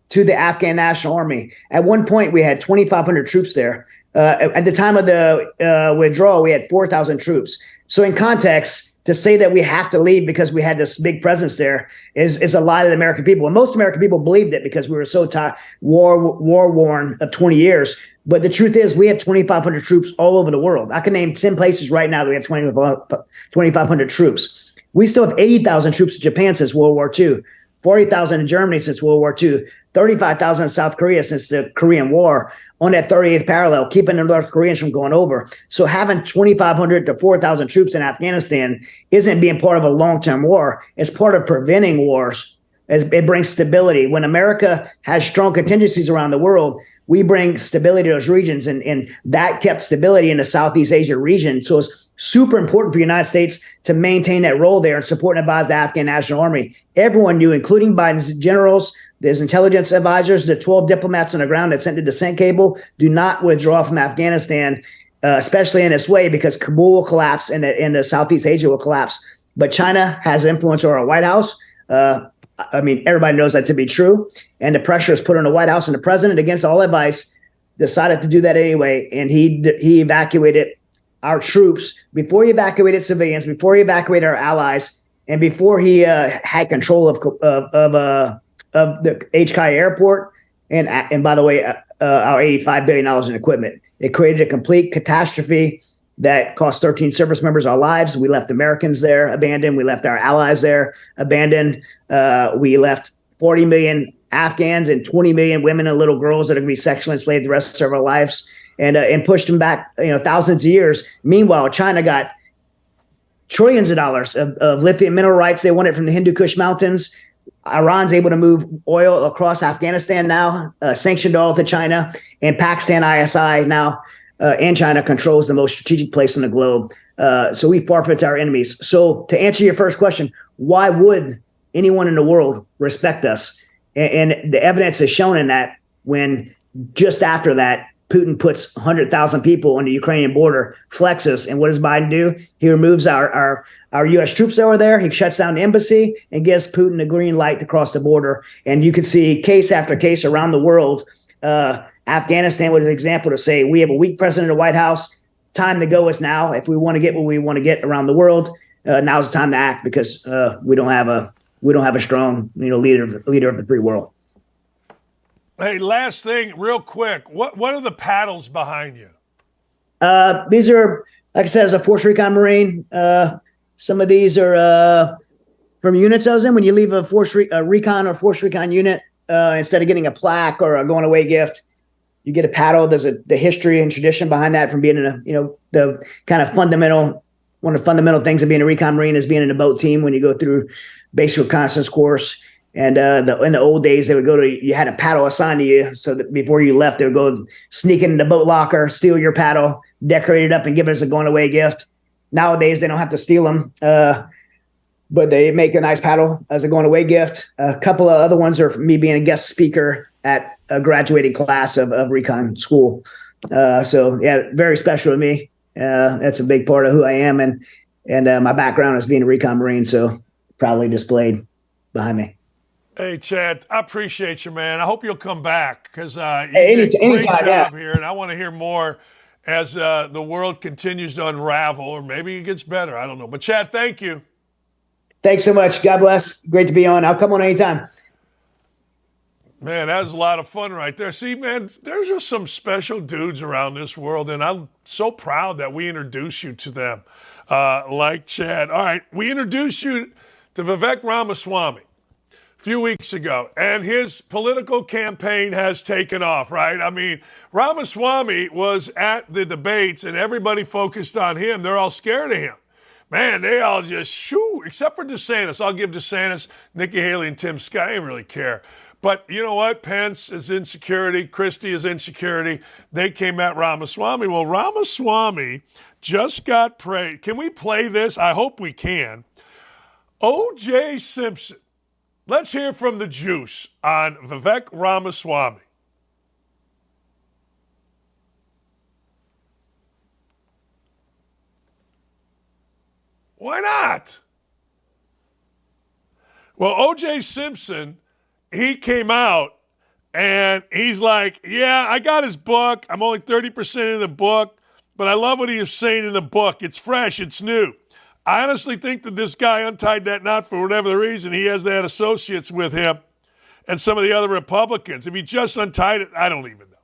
to the Afghan National Army. At one point, we had 2,500 troops there. At the time of the withdrawal, we had 4,000 troops. So in context, to say that we have to leave because we had this big presence there is a lie to the American people. And most American people believed it because we were so war-worn of 20 years. But the truth is we have 2,500 troops all over the world. I can name 10 places right now that we have 2,500 troops. We still have 80,000 troops in Japan since World War II, 40,000 in Germany since World War II, 35,000 in South Korea since the Korean War, on that 38th parallel, keeping the North Koreans from going over. So having 2,500 to 4,000 troops in Afghanistan isn't being part of a long-term war. It's part of preventing wars. It brings stability. When America has strong contingencies around the world, we bring stability to those regions, and that kept stability in the Southeast Asia region. So it's super important for the United States to maintain that role there and support and advise the Afghan National Army. Everyone knew, including Biden's generals, his intelligence advisors, the 12 diplomats on the ground that sent the dissent cable, do not withdraw from Afghanistan, especially in this way, because Kabul will collapse and the Southeast Asia will collapse. But China has influence over our White House. Everybody knows that to be true. And the pressure is put on the White House, and the president, against all advice, decided to do that anyway. And he evacuated our troops before he evacuated civilians, before he evacuated our allies, and before he had control of the HK Airport. And by the way, our $85 billion in equipment. It created a complete catastrophe that cost 13 service members our lives. We left Americans there abandoned. We left our allies there abandoned. We left 40 million Afghans and 20 million women and little girls that are going to be sexually enslaved the rest of our lives, and pushed them back, thousands of years. Meanwhile, China got trillions of dollars of lithium mineral rights. They want it from the Hindu Kush Mountains. Iran's able to move oil across Afghanistan now, sanctioned oil to China, and Pakistan, ISI now, and China controls the most strategic place in the globe. So we forfeit to our enemies. So to answer your first question, why would anyone in the world respect us? And the evidence is shown in that when just after that, Putin puts 100,000 people on the Ukrainian border, flexes, and what does Biden do? He removes our U.S. troops over there. He shuts down the embassy and gives Putin the green light to cross the border. And you can see case after case around the world. Afghanistan was an example to say we have a weak president in the White House. Time to go is now. If we want to get what we want to get around the world, now's the time to act because we don't have a strong leader of the free world. Hey, last thing, real quick. What are the paddles behind you? These are, like I said, as a Force Recon Marine. Some of these are from units I was in. When you leave a Recon or Force Recon unit, instead of getting a plaque or a going away gift, you get a paddle. There's the history and tradition behind that from being in the kind of one of the fundamental things of being a Recon Marine is being in a boat team when you go through basic reconnaissance course. And in the old days, you had a paddle assigned to you. So that before you left, they would go sneak into the boat locker, steal your paddle, decorate it up, and give it as a going away gift. Nowadays, they don't have to steal them, but they make a nice paddle as a going away gift. A couple of other ones are from me being a guest speaker at a graduating class of Recon school. So yeah, very special to me. That's a big part of who I am. And my background is being a Recon Marine. So proudly displayed behind me. Hey, Chad, I appreciate you, man. I hope you'll come back because you did a great job here, and I want to hear more as the world continues to unravel, or maybe it gets better. I don't know. But, Chad, thank you. Thanks so much. God bless. Great to be on. I'll come on anytime. Man, that was a lot of fun right there. See, man, there's just some special dudes around this world, and I'm so proud that we introduce you to them like Chad. All right, we introduced you to Vivek Ramaswamy few weeks ago, and his political campaign has taken off, right? I mean, Ramaswamy was at the debates, and everybody focused on him. They're all scared of him. Man, they all just shoo, except for DeSantis. I'll give DeSantis, Nikki Haley, and Tim Scott. I didn't really care. But you know what? Pence is insecurity. Christie is insecurity. They came at Ramaswamy. Well, Ramaswamy just got praised. Can we play this? I hope we can. O.J. Simpson. Let's hear from the juice on Vivek Ramaswamy. Why not? Well, O.J. Simpson, he came out and he's like, yeah, I got his book. I'm only 30% in the book, but I love what he was saying in the book. It's fresh. It's new. I honestly think that this guy untied that knot for whatever the reason. He has that associates with him and some of the other Republicans. If he just untied it, I don't even know.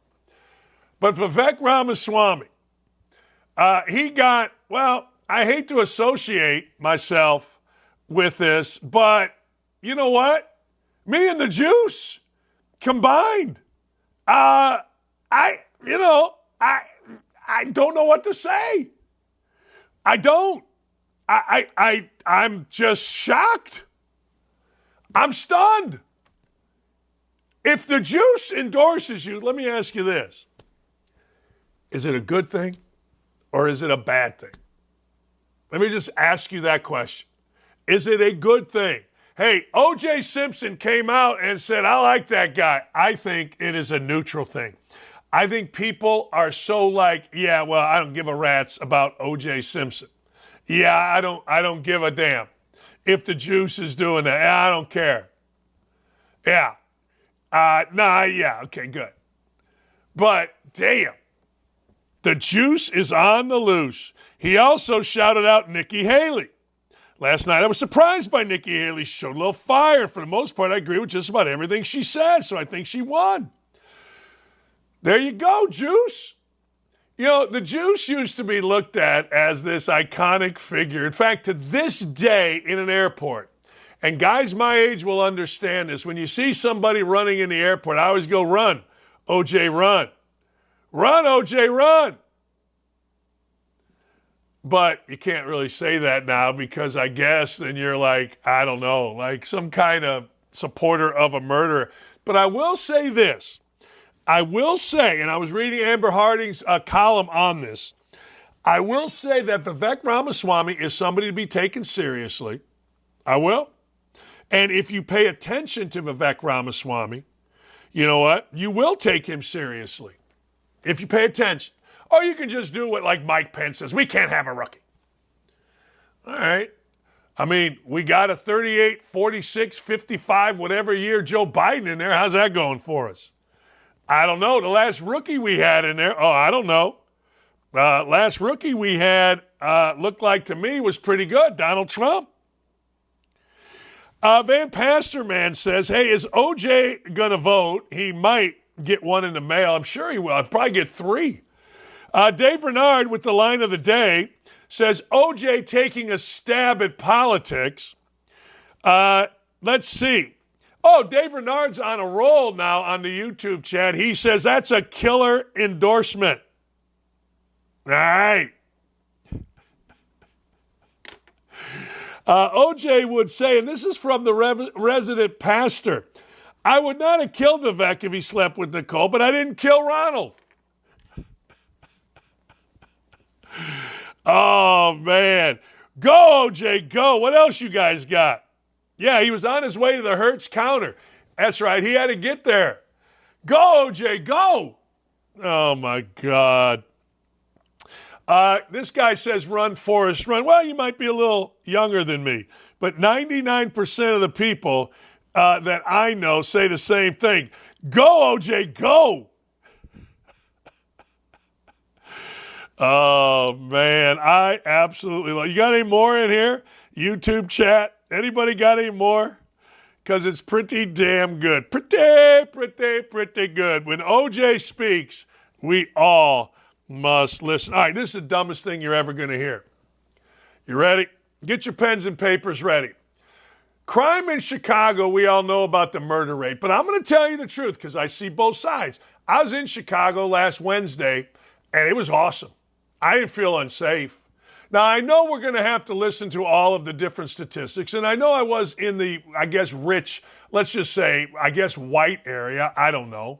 But Vivek Ramaswamy, he got, well, I hate to associate myself with this, but you know what? Me and the juice combined. I don't know what to say. I don't. I'm just shocked. I'm stunned. If the juice endorses you, let me ask you this. Is it a good thing or is it a bad thing? Let me just ask you that question. Is it a good thing? Hey, O.J. Simpson came out and said, I like that guy. I think it is a neutral thing. I think people are so like, yeah, well, I don't give a rat's about O.J. Simpson. Yeah, I don't give a damn if the juice is doing that. I don't care. Yeah. Yeah, okay, good. But damn, the juice is on the loose. He also shouted out Nikki Haley. Last night, I was surprised by Nikki Haley. She showed a little fire. For the most part, I agree with just about everything she said, so I think she won. There you go, Juice. You know, the Juice used to be looked at as this iconic figure. In fact, to this day in an airport, and guys my age will understand this, when you see somebody running in the airport, I always go, run, OJ, run. Run, OJ, run. But you can't really say that now because I guess then you're like, I don't know, like some kind of supporter of a murderer. But I will say this. I will say, and I was reading Amber Harding's column on this, I will say that Vivek Ramaswamy is somebody to be taken seriously. I will. And if you pay attention to Vivek Ramaswamy, you know what? You will take him seriously. if you pay attention. Or you can just do what like Mike Pence says. We can't have a rookie. All right. I mean, we got a 38, 46, 55, whatever year Joe Biden in there. How's that going for us? I don't know. The last rookie we had in there, I don't know. Last rookie we had looked like to me was pretty good, Donald Trump. Van Pasterman says, hey, is OJ going to vote? He might get one in the mail. I'm sure he will. I'll probably get 3. Dave Renard with the line of the day says, OJ taking a stab at politics. Let's see. Oh, Dave Renard's on a roll now on the YouTube chat. He says that's a killer endorsement. All right. OJ would say, and this is from the resident pastor, I would not have killed Vivek if he slept with Nicole, but I didn't kill Ronald. Oh, man. Go, OJ, go. What else you guys got? Yeah, he was on his way to the Hertz counter. That's right. He had to get there. Go, OJ, go. Oh, my God. This guy says run, Forrest, run. Well, you might be a little younger than me, but 99% of the people that I know say the same thing. Go, OJ, go. Oh, man, I absolutely love. You got any more in here? YouTube chat? Anybody got any more? Because it's pretty damn good. Pretty good. When OJ speaks, we all must listen. All right, this is the dumbest thing you're ever going to hear. You ready? Get your pens and papers ready. Crime in Chicago, we all know about the murder rate, but I'm going to tell you the truth because I see both sides. I was in Chicago last Wednesday, and it was awesome. I didn't feel unsafe. Now, I know we're going to have to listen to all of the different statistics, and I know I was in the, I guess, rich, let's just say, I guess, white area. I don't know.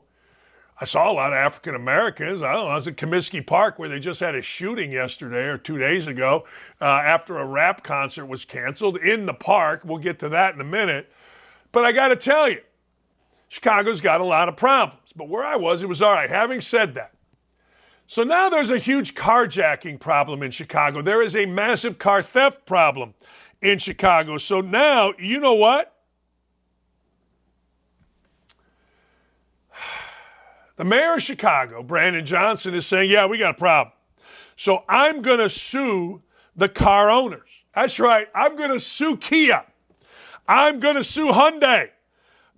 I saw a lot of African Americans. I don't know. I was at Comiskey Park where they just had a shooting yesterday or 2 days ago after a rap concert was canceled in the park. We'll get to that in a minute. But I got to tell you, Chicago's got a lot of problems. But where I was, it was all right. Having said that, so now there's a huge carjacking problem in Chicago. There is a massive car theft problem in Chicago. So now, you know what? The mayor of Chicago, Brandon Johnson, is saying, yeah, we got a problem. So I'm going to sue the car owners. That's right. I'm going to sue Kia. I'm going to sue Hyundai.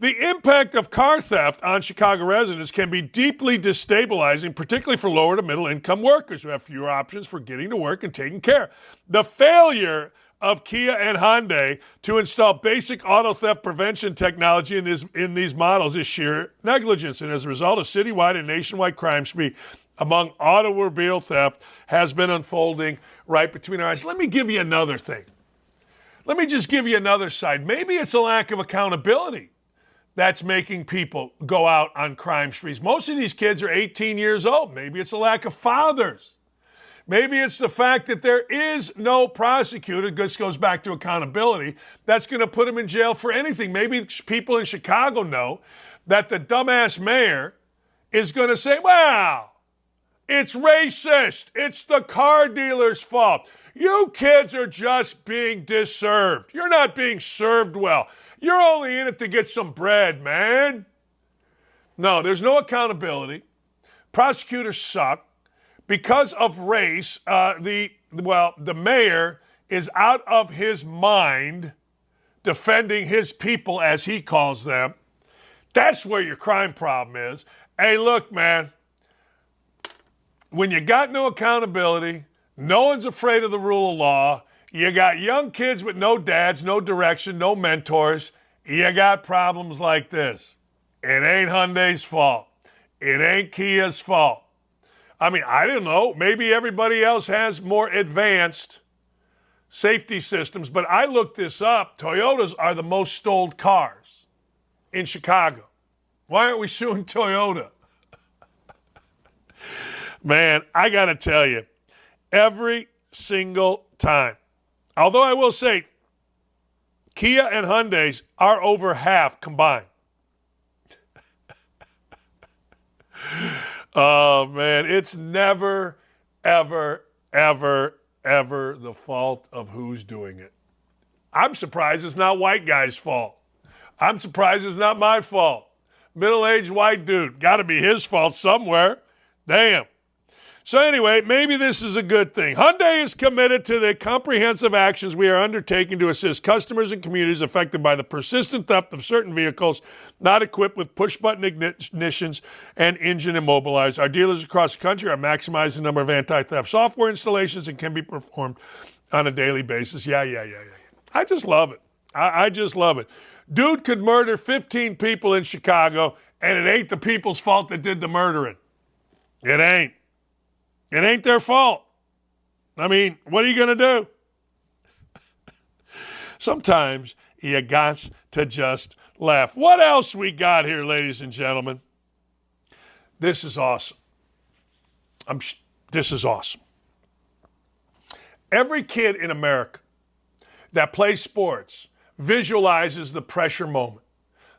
The impact of car theft on Chicago residents can be deeply destabilizing, particularly for lower to middle income workers who have fewer options for getting to work and taking care. The failure of Kia and Hyundai to install basic auto theft prevention technology in these models is sheer negligence. And as a result, a citywide and nationwide crime spree among automobile theft has been unfolding right between our eyes. Let me give you another thing. Let me just give you another side. Maybe it's a lack of accountability that's making people go out on crime sprees. Most of these kids are 18 years old. Maybe it's a lack of fathers. Maybe it's the fact that there is no prosecutor, this goes back to accountability, that's going to put them in jail for anything. Maybe people in Chicago know that the dumbass mayor is going to say, well, it's racist. It's the car dealer's fault. You kids are just being disserved. You're not being served well. You're only in it to get some bread, man. No, there's no accountability. Prosecutors suck. Because of race, the mayor is out of his mind defending his people, as he calls them. That's where your crime problem is. Hey, look, man, when you got no accountability, no one's afraid of the rule of law, you got young kids with no dads, no direction, no mentors, you got problems like this. It ain't Hyundai's fault. It ain't Kia's fault. I mean, I don't know. Maybe everybody else has more advanced safety systems, but I looked this up. Toyotas are the most stolen cars in Chicago. Why aren't we suing Toyota? Man, I got to tell you, every single time. Although I will say, Kia and Hyundai's are over half combined. Oh, man, it's never, ever, ever, ever the fault of who's doing it. I'm surprised it's not white guy's fault. I'm surprised it's not my fault. Middle-aged white dude. Got to be his fault somewhere. Damn. So anyway, maybe this is a good thing. Hyundai is committed to the comprehensive actions we are undertaking to assist customers and communities affected by the persistent theft of certain vehicles not equipped with push-button ignitions and engine immobilizers. Our dealers across the country are maximizing the number of anti-theft software installations and can be performed on a daily basis. Yeah. I just love it. I just love it. Dude could murder 15 people in Chicago, and it ain't the people's fault that did the murdering. It ain't. It ain't their fault. I mean, what are you going to do? Sometimes you got to just laugh. What else we got here, ladies and gentlemen? This is awesome. This is awesome. Every kid in America that plays sports visualizes the pressure moment.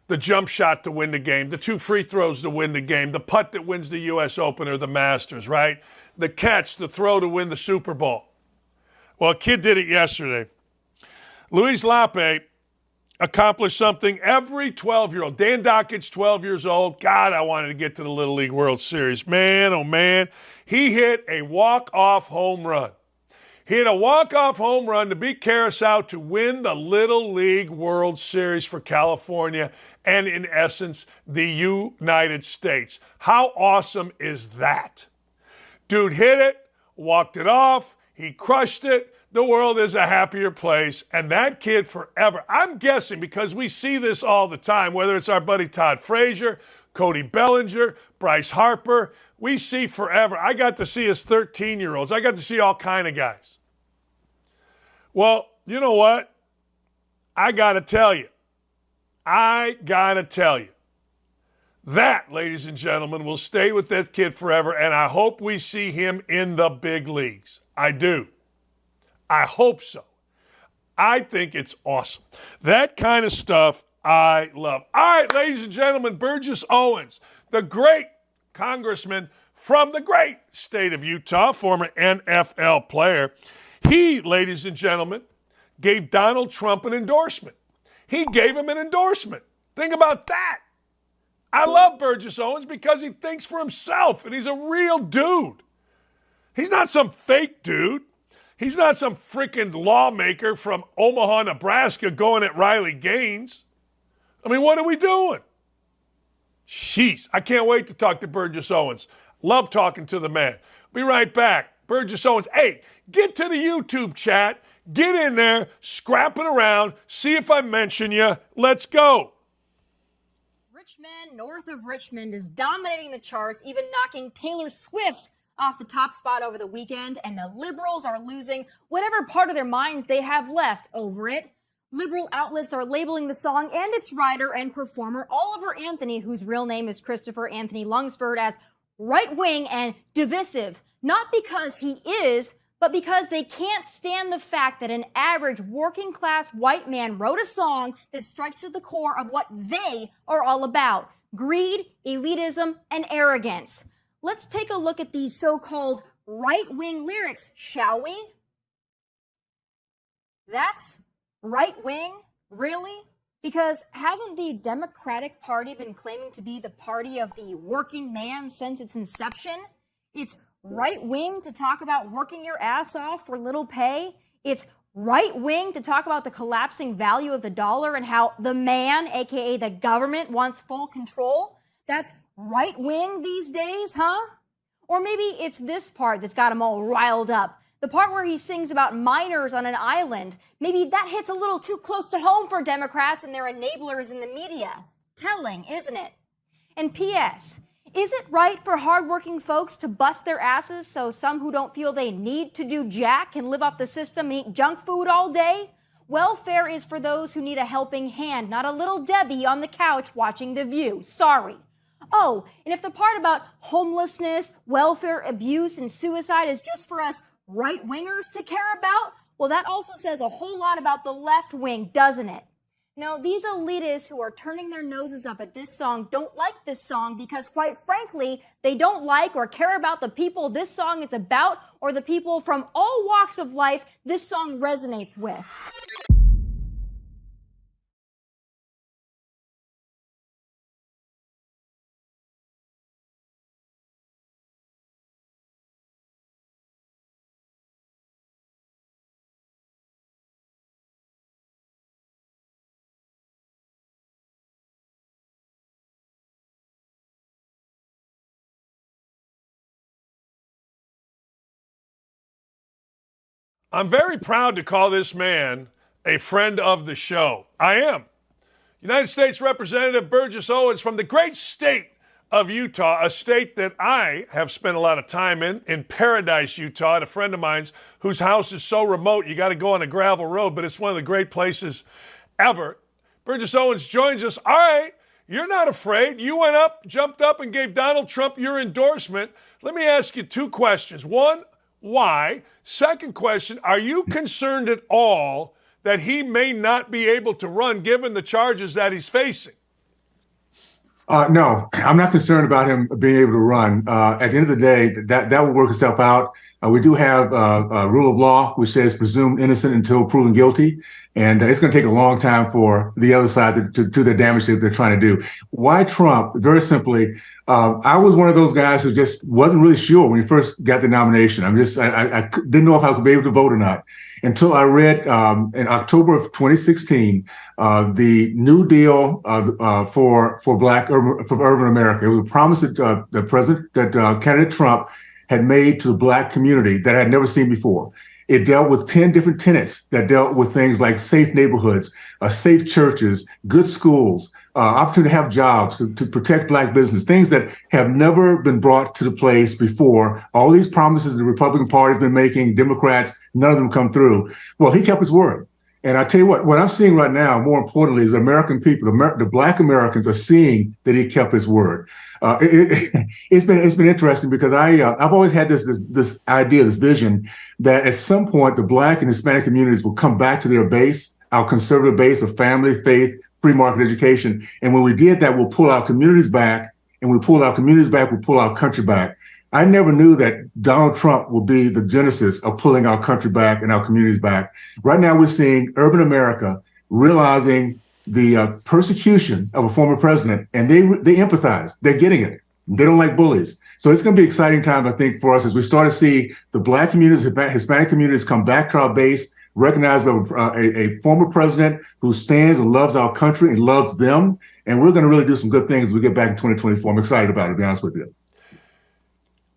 The jump shot to win the game, the 2 free throws to win the game, the putt that wins the U.S. Open or the Masters, right? The catch, the throw to win the Super Bowl. Well, a kid did it yesterday. Luis Lape accomplished something every 12-year-old. Dan Dakich, 12 years old. God, I wanted to get to the Little League World Series. Man, oh man. He hit a walk-off home run. He hit a walk-off home run to beat Curacao to win the Little League World Series for California and, in essence, the United States. How awesome is that? Dude hit it, walked it off, he crushed it. The world is a happier place, and that kid forever. I'm guessing because we see this all the time, whether it's our buddy Todd Frazier, Cody Bellinger, Bryce Harper, we see forever. I got to see his 13-year-olds. I got to see all kind of guys. Well, you know what? I got to tell you. That, ladies and gentlemen, will stay with that kid forever, and I hope we see him in the big leagues. I do. I hope so. I think it's awesome. That kind of stuff I love. All right, ladies and gentlemen, Burgess Owens, the great congressman from the great state of Utah, former NFL player. He, ladies and gentlemen, gave Donald Trump an endorsement. He gave him an endorsement. Think about that. I love Burgess Owens because he thinks for himself, and he's a real dude. He's not some fake dude. He's not some freaking lawmaker from Omaha, Nebraska going at Riley Gaines. I mean, what are we doing? Jeez, I can't wait to talk to Burgess Owens. Love talking to the man. Be right back. Burgess Owens, hey, get to the YouTube chat. Get in there, scrap it around, see if I mention you. Let's go. Richmond, north of Richmond, is dominating the charts, even knocking Taylor Swift off the top spot over the weekend, and the liberals are losing whatever part of their minds they have left over it. Liberal outlets are labeling the song and its writer and performer, Oliver Anthony, whose real name is Christopher Anthony Lunsford, as right-wing and divisive, not because he is, but because they can't stand the fact that an average working-class white man wrote a song that strikes to the core of what they are all about: greed, elitism, and arrogance. Let's take a look at these so-called right-wing lyrics, shall we? That's right-wing? Really? Because hasn't the Democratic Party been claiming to be the party of the working man since its inception? It's right-wing to talk about working your ass off for little pay. It's right-wing to talk about the collapsing value of the dollar and how the man, aka the government, wants full control. That's right-wing these days, huh? Or maybe it's this part that's got him all riled up. The part where he sings about minors on an island. Maybe that hits a little too close to home for Democrats and their enablers in the media. Telling, isn't it? And P.S., is it right for hardworking folks to bust their asses so some who don't feel they need to do jack can live off the system and eat junk food all day? Welfare is for those who need a helping hand, not a little Debbie on the couch watching The View. Sorry. Oh, and if the part about homelessness, welfare abuse, and suicide is just for us right-wingers to care about, well, that also says a whole lot about the left wing, doesn't it? These elitists who are turning their noses up at this song don't like this song because, quite frankly, they don't like or care about the people this song is about or the people from all walks of life this song resonates with. I'm very proud to call this man a friend of the show. I am. United States Representative Burgess Owens from the great state of Utah, a state that I have spent a lot of time in Paradise, Utah, at a friend of mine's whose house is so remote you got to go on a gravel road, but it's one of the great places ever. Burgess Owens joins us. All right, you're not afraid. You went up, jumped up, and gave Donald Trump your endorsement. Let me ask you two questions. One, why? Second question, are you concerned at all that he may not be able to run given the charges that he's facing? No, I'm not concerned about him being able to run. At the end of the day, that will work itself out. We do have a rule of law which says presumed innocent until proven guilty. And it's going to take a long time for the other side to do the damage that they're trying to do. Why Trump? Very simply, I was one of those guys who just wasn't really sure when he first got the nomination. I didn't know if I could be able to vote or not until I read in October of 2016 the New Deal for urban America. It was a promise that candidate Trump had made to the Black community that I had never seen before. It dealt with 10 different tenets that dealt with things like safe neighborhoods, safe churches, good schools, opportunity to have jobs, to protect Black business, things that have never been brought to the place before. All these promises the Republican Party's been making, Democrats, none of them come through. Well, he kept his word. And I tell you what I'm seeing right now, more importantly, is American people, the Black Americans are seeing that he kept his word. It's been interesting because I've always had this idea, this vision that at some point the Black and Hispanic communities will come back to their base, our conservative base of family, faith, free market education. And when we did that, we'll pull our communities back, and we pull our communities back, we'll pull our country back. I never knew that Donald Trump would be the genesis of pulling our country back and our communities back. Right now, we're seeing urban America realizing the persecution of a former president, and they empathize. They're getting it. They don't like bullies. So it's going to be an exciting time, I think, for us as we start to see the Black communities, Hispanic communities come back to our base, recognize we have a former president who stands and loves our country and loves them. And we're going to really do some good things as we get back in 2024. I'm excited about it, to be honest with you.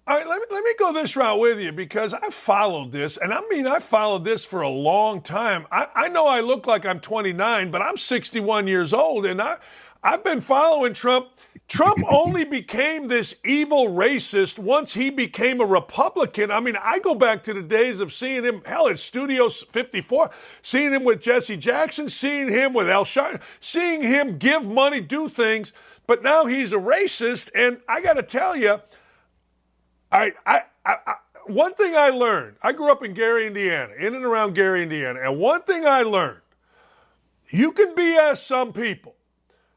All right, let me go this route with you because I followed this, and I followed this for a long time. I know I look like I'm 29, but I'm 61 years old, and I've been following Trump. Trump only became this evil racist once he became a Republican. I go back to the days of seeing him, hell, at Studio 54, seeing him with Jesse Jackson, seeing him with Al Sharpton, seeing him give money, do things, but now he's a racist, and I got to tell you, one thing I learned, I grew up in Gary, Indiana, in and around Gary, Indiana, and one thing I learned, you can BS some people,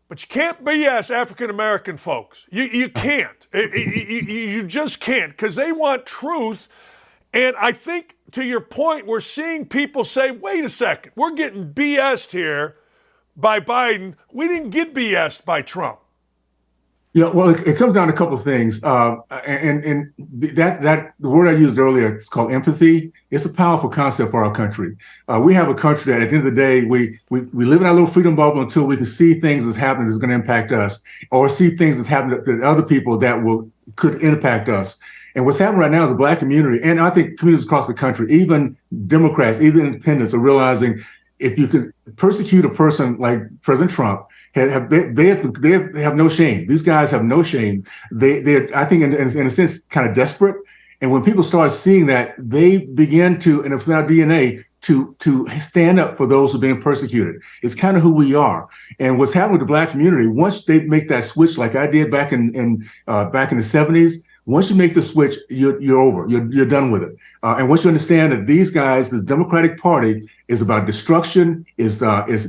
but you can't BS African-American folks. You can't. You just can't because they want truth. And I think, to your point, we're seeing people say, wait a second, we're getting BS'd here by Biden. We didn't get BS'd by Trump. Yeah, well, it comes down to a couple of things, and that the word I used earlier, it's called empathy. It's a powerful concept for our country. We have a country that, at the end of the day, we live in our little freedom bubble until we can see things that's happening that's going to impact us, or see things that's happening to other people that could impact us. And what's happening right now is the Black community, and I think communities across the country, even Democrats, even independents, are realizing if you can persecute a person like President Trump, they have no shame. These guys have no shame. They're, I think, in a sense, kind of desperate. And when people start seeing that, they begin to, and it's in our DNA, to stand up for those who are being persecuted. It's kind of who we are. And what's happened with the Black community, once they make that switch, like I did back in the 70s, Once you make the switch, you're over. You're done with it. And once you understand that these guys, the Democratic Party, is about destruction, is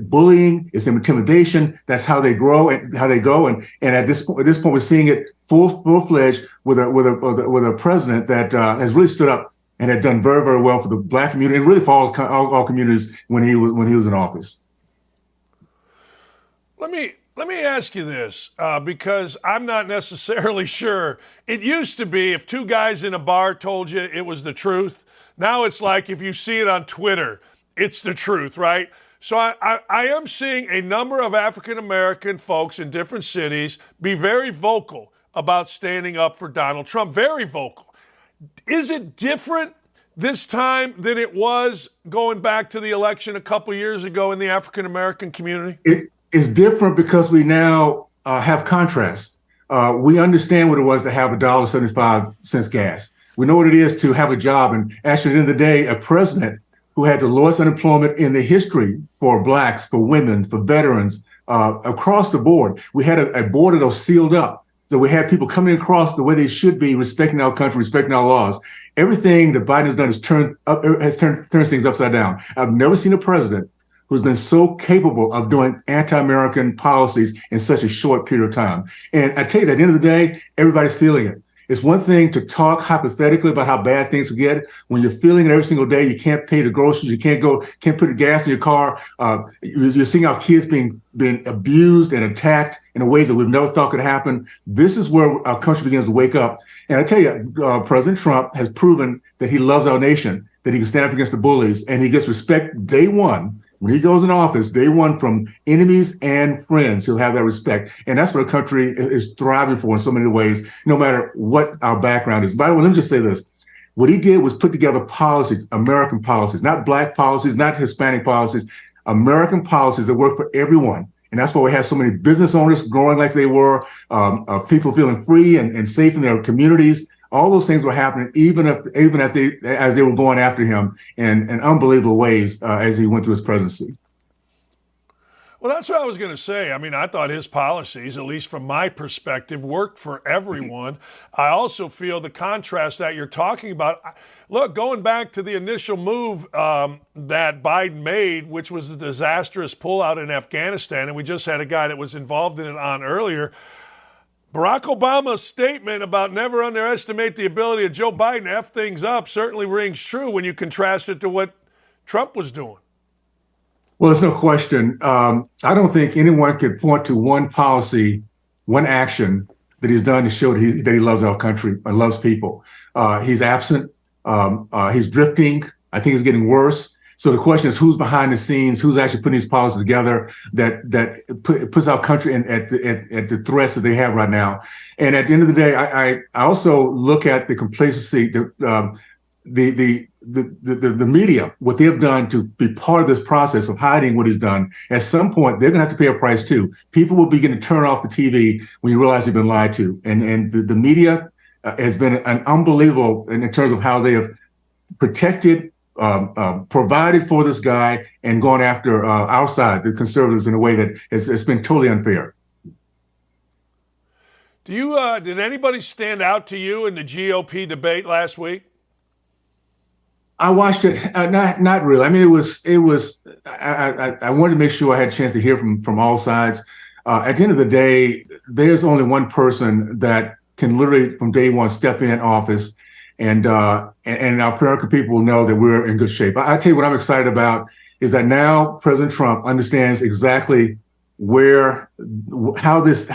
bullying, is intimidation. That's how they grow and how they go. And at this point, we're seeing it full-fledged with a president that has really stood up and had done very, very well for the Black community and really for all communities when he was in office. Let me ask you this, because I'm not necessarily sure. It used to be if two guys in a bar told you it was the truth. Now it's like if you see it on Twitter, it's the truth, right? So I am seeing a number of African-American folks in different cities be very vocal about standing up for Donald Trump, very vocal. Is it different this time than it was going back to the election a couple years ago in the African-American community? It is different because we now have contrast. We understand what it was to have $1.75 gas. We know what it is to have a job. And actually, at the end of the day, a president who had the lowest unemployment in the history for Blacks, for women, for veterans, across the board. We had a border that was sealed up. So we had people coming across the way they should be, respecting our country, respecting our laws. Everything that Biden has done has turned things upside down. I've never seen a president who's been so capable of doing anti-American policies in such a short period of time. And I tell you, at the end of the day, everybody's feeling it. It's one thing to talk hypothetically about how bad things will get. When you're feeling it every single day, you can't pay the groceries, you can't put the gas in your car. You're seeing our kids being abused and attacked in ways that we've never thought could happen. This is where our country begins to wake up. And I tell you, President Trump has proven that he loves our nation, that he can stand up against the bullies, and he gets respect day one. When he goes in office, day one, from enemies and friends, he'll have that respect. And that's what a country is thriving for in so many ways, no matter what our background is. By the way, let me just say this. What he did was put together policies, American policies, not Black policies, not Hispanic policies, American policies that work for everyone. And that's why we have so many business owners growing like they were, people feeling free and safe in their communities. All those things were happening, even as they were going after him in unbelievable ways as he went through his presidency. Well, that's what I was going to say. I mean, I thought his policies, at least from my perspective, worked for everyone. I also feel the contrast that you're talking about. Look, going back to the initial move that Biden made, which was a disastrous pullout in Afghanistan, and we just had a guy that was involved in it on earlier. Barack Obama's statement about never underestimate the ability of Joe Biden to F things up certainly rings true when you contrast it to what Trump was doing. Well, there's no question. I don't think anyone could point to one policy, one action that he's done to show that he loves our country and loves people. He's absent. He's drifting. I think it's getting worse. So the question is, who's behind the scenes? Who's actually putting these policies together that puts our country at the threats that they have right now? And at the end of the day, I also look at the complacency, the media, what they've done to be part of this process of hiding what he's done. At some point, they're going to have to pay a price too. People will begin to turn off the TV when you realize you've been lied to. And the media has been an unbelievable in terms of how they have protected, provided for this guy and gone after our side, the conservatives, in a way that it's been totally unfair. Do you did anybody stand out to you in the GOP debate last week? I watched it. Not really. I mean, it was. I wanted to make sure I had a chance to hear from all sides. At the end of the day, there's only one person that can literally, from day one, step in office, and our American people will know that we're in good shape. I tell you what I'm excited about is that now President Trump understands exactly how these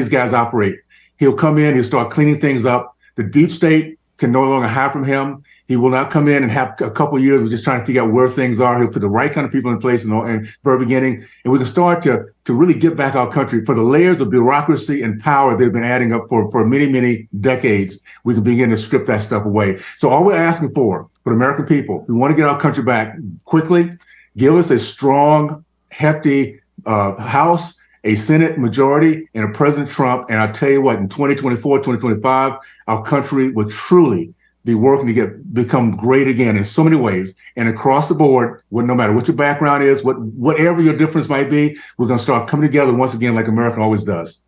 guys operate. He'll come in, he'll start cleaning things up. The deep state can no longer hide from him. He will not come in and have a couple of years of just trying to figure out where things are. He'll put the right kind of people in place in the very beginning, and we can start to really get back our country. For the layers of bureaucracy and power they've been adding up for many, many decades, we can begin to strip that stuff away. So all we're asking for the American people, we want to get our country back quickly. Give us a strong, hefty House, a Senate majority, and a President Trump. And I'll tell you what, in 2024, 2025, our country will truly be working to become great again in so many ways. And across the board, no matter what your background is, whatever your difference might be, we're going to start coming together once again like America always does.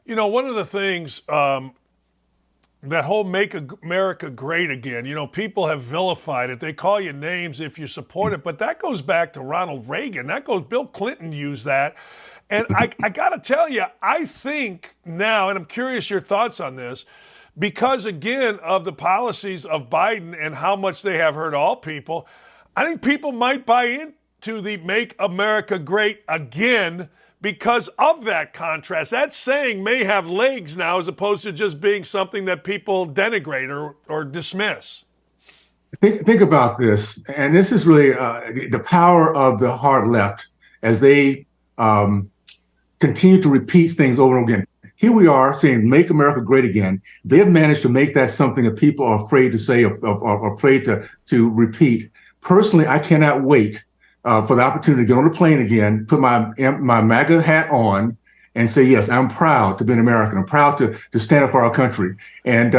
You know, one of the things that whole Make America Great Again. You know, people have vilified it. They call you names if you support it, but that goes back to Ronald Reagan. Bill Clinton used that. And I got to tell you, I think now, and I'm curious your thoughts on this, because again of the policies of Biden and how much they have hurt all people, I think people might buy into the Make America Great Again because of that contrast. That saying may have legs now as opposed to just being something that people denigrate or dismiss. Think about this, and this is really the power of the hard left as they continue to repeat things over and over again. Here we are saying, make America great again. They have managed to make that something that people are afraid to say or afraid to repeat. Personally, I cannot wait for the opportunity to get on the plane again, put my MAGA hat on, and say, yes, I'm proud to be an American. I'm proud to stand up for our country. And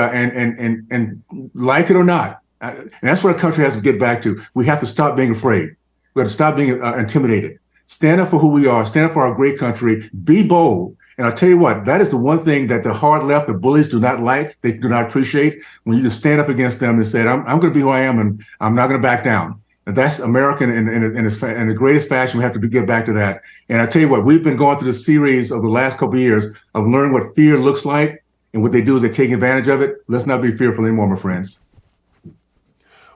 like it or not, and that's what our country has to get back to. We have to stop being afraid. We have to stop being intimidated. Stand up for who we are. Stand up for our great country. Be bold. And I'll tell you what, that is the one thing that the hard left, the bullies do not like. They do not appreciate when you just stand up against them and say, I'm going to be who I am, and I'm not going to back down. And that's American in the greatest fashion. We have to get back to that. And I tell you what, we've been going through this series of the last couple of years of learning what fear looks like. And what they do is they take advantage of it. Let's not be fearful anymore, my friends.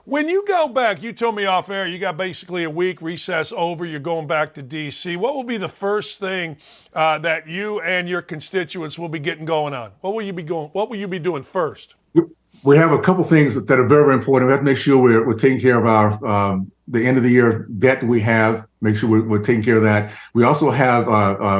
When you go back, you told me off air, you got basically a week recess over. You're going back to D.C. What will be the first thing that you and your constituents will be getting going on? What will you be doing first? We have a couple things that are very, very important. We have to make sure we're taking care of our the end of the year debt that we have. Make sure we're taking care of that. We also have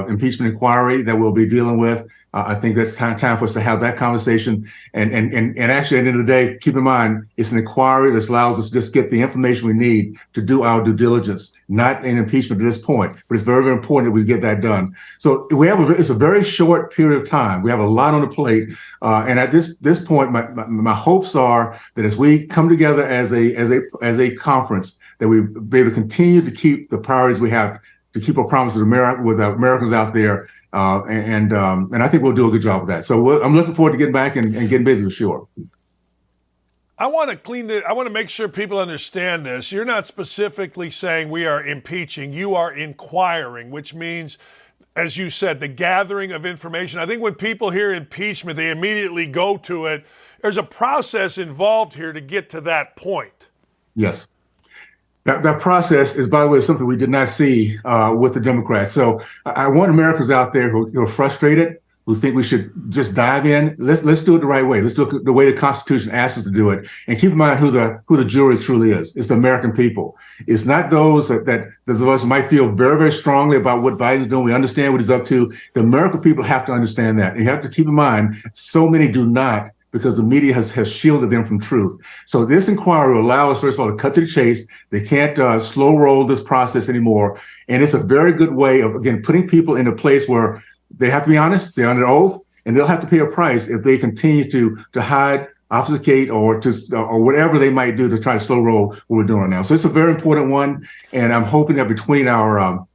impeachment inquiry that we'll be dealing with. I think that's time for us to have that conversation. And actually, at the end of the day, keep in mind, it's an inquiry that allows us to just get the information we need to do our due diligence, not an impeachment at this point. But it's very, very important that we get that done. So it's a very short period of time. We have a lot on the plate. And at this point, my hopes are that as we come together as a conference, that we be able to continue to keep the priorities we have, to keep our promises with our Americans out there. And I think we'll do a good job of that. So I'm looking forward to getting back and getting busy for sure. I want to make sure people understand this. You're not specifically saying we are impeaching. You are inquiring, which means, as you said, the gathering of information. I think when people hear impeachment, they immediately go to it. There's a process involved here to get to that point. Yes. That process is, by the way, something we did not see with the Democrats. So I want Americans out there who are frustrated, who think we should just dive in. Let's do it the right way. Let's do it the way the Constitution asks us to do it. And keep in mind who the jury truly is. It's the American people. It's not those that those of us who might feel very, very strongly about what Biden's doing. We understand what he's up to. The American people have to understand that. And you have to keep in mind, so many do not, because the media has shielded them from truth. So this inquiry will allow us, first of all, to cut to the chase. They can't slow roll this process anymore. And it's a very good way of, again, putting people in a place where they have to be honest, they're under oath, and they'll have to pay a price if they continue to hide, obfuscate, or whatever they might do to try to slow roll what we're doing now. So it's a very important one. And I'm hoping that between our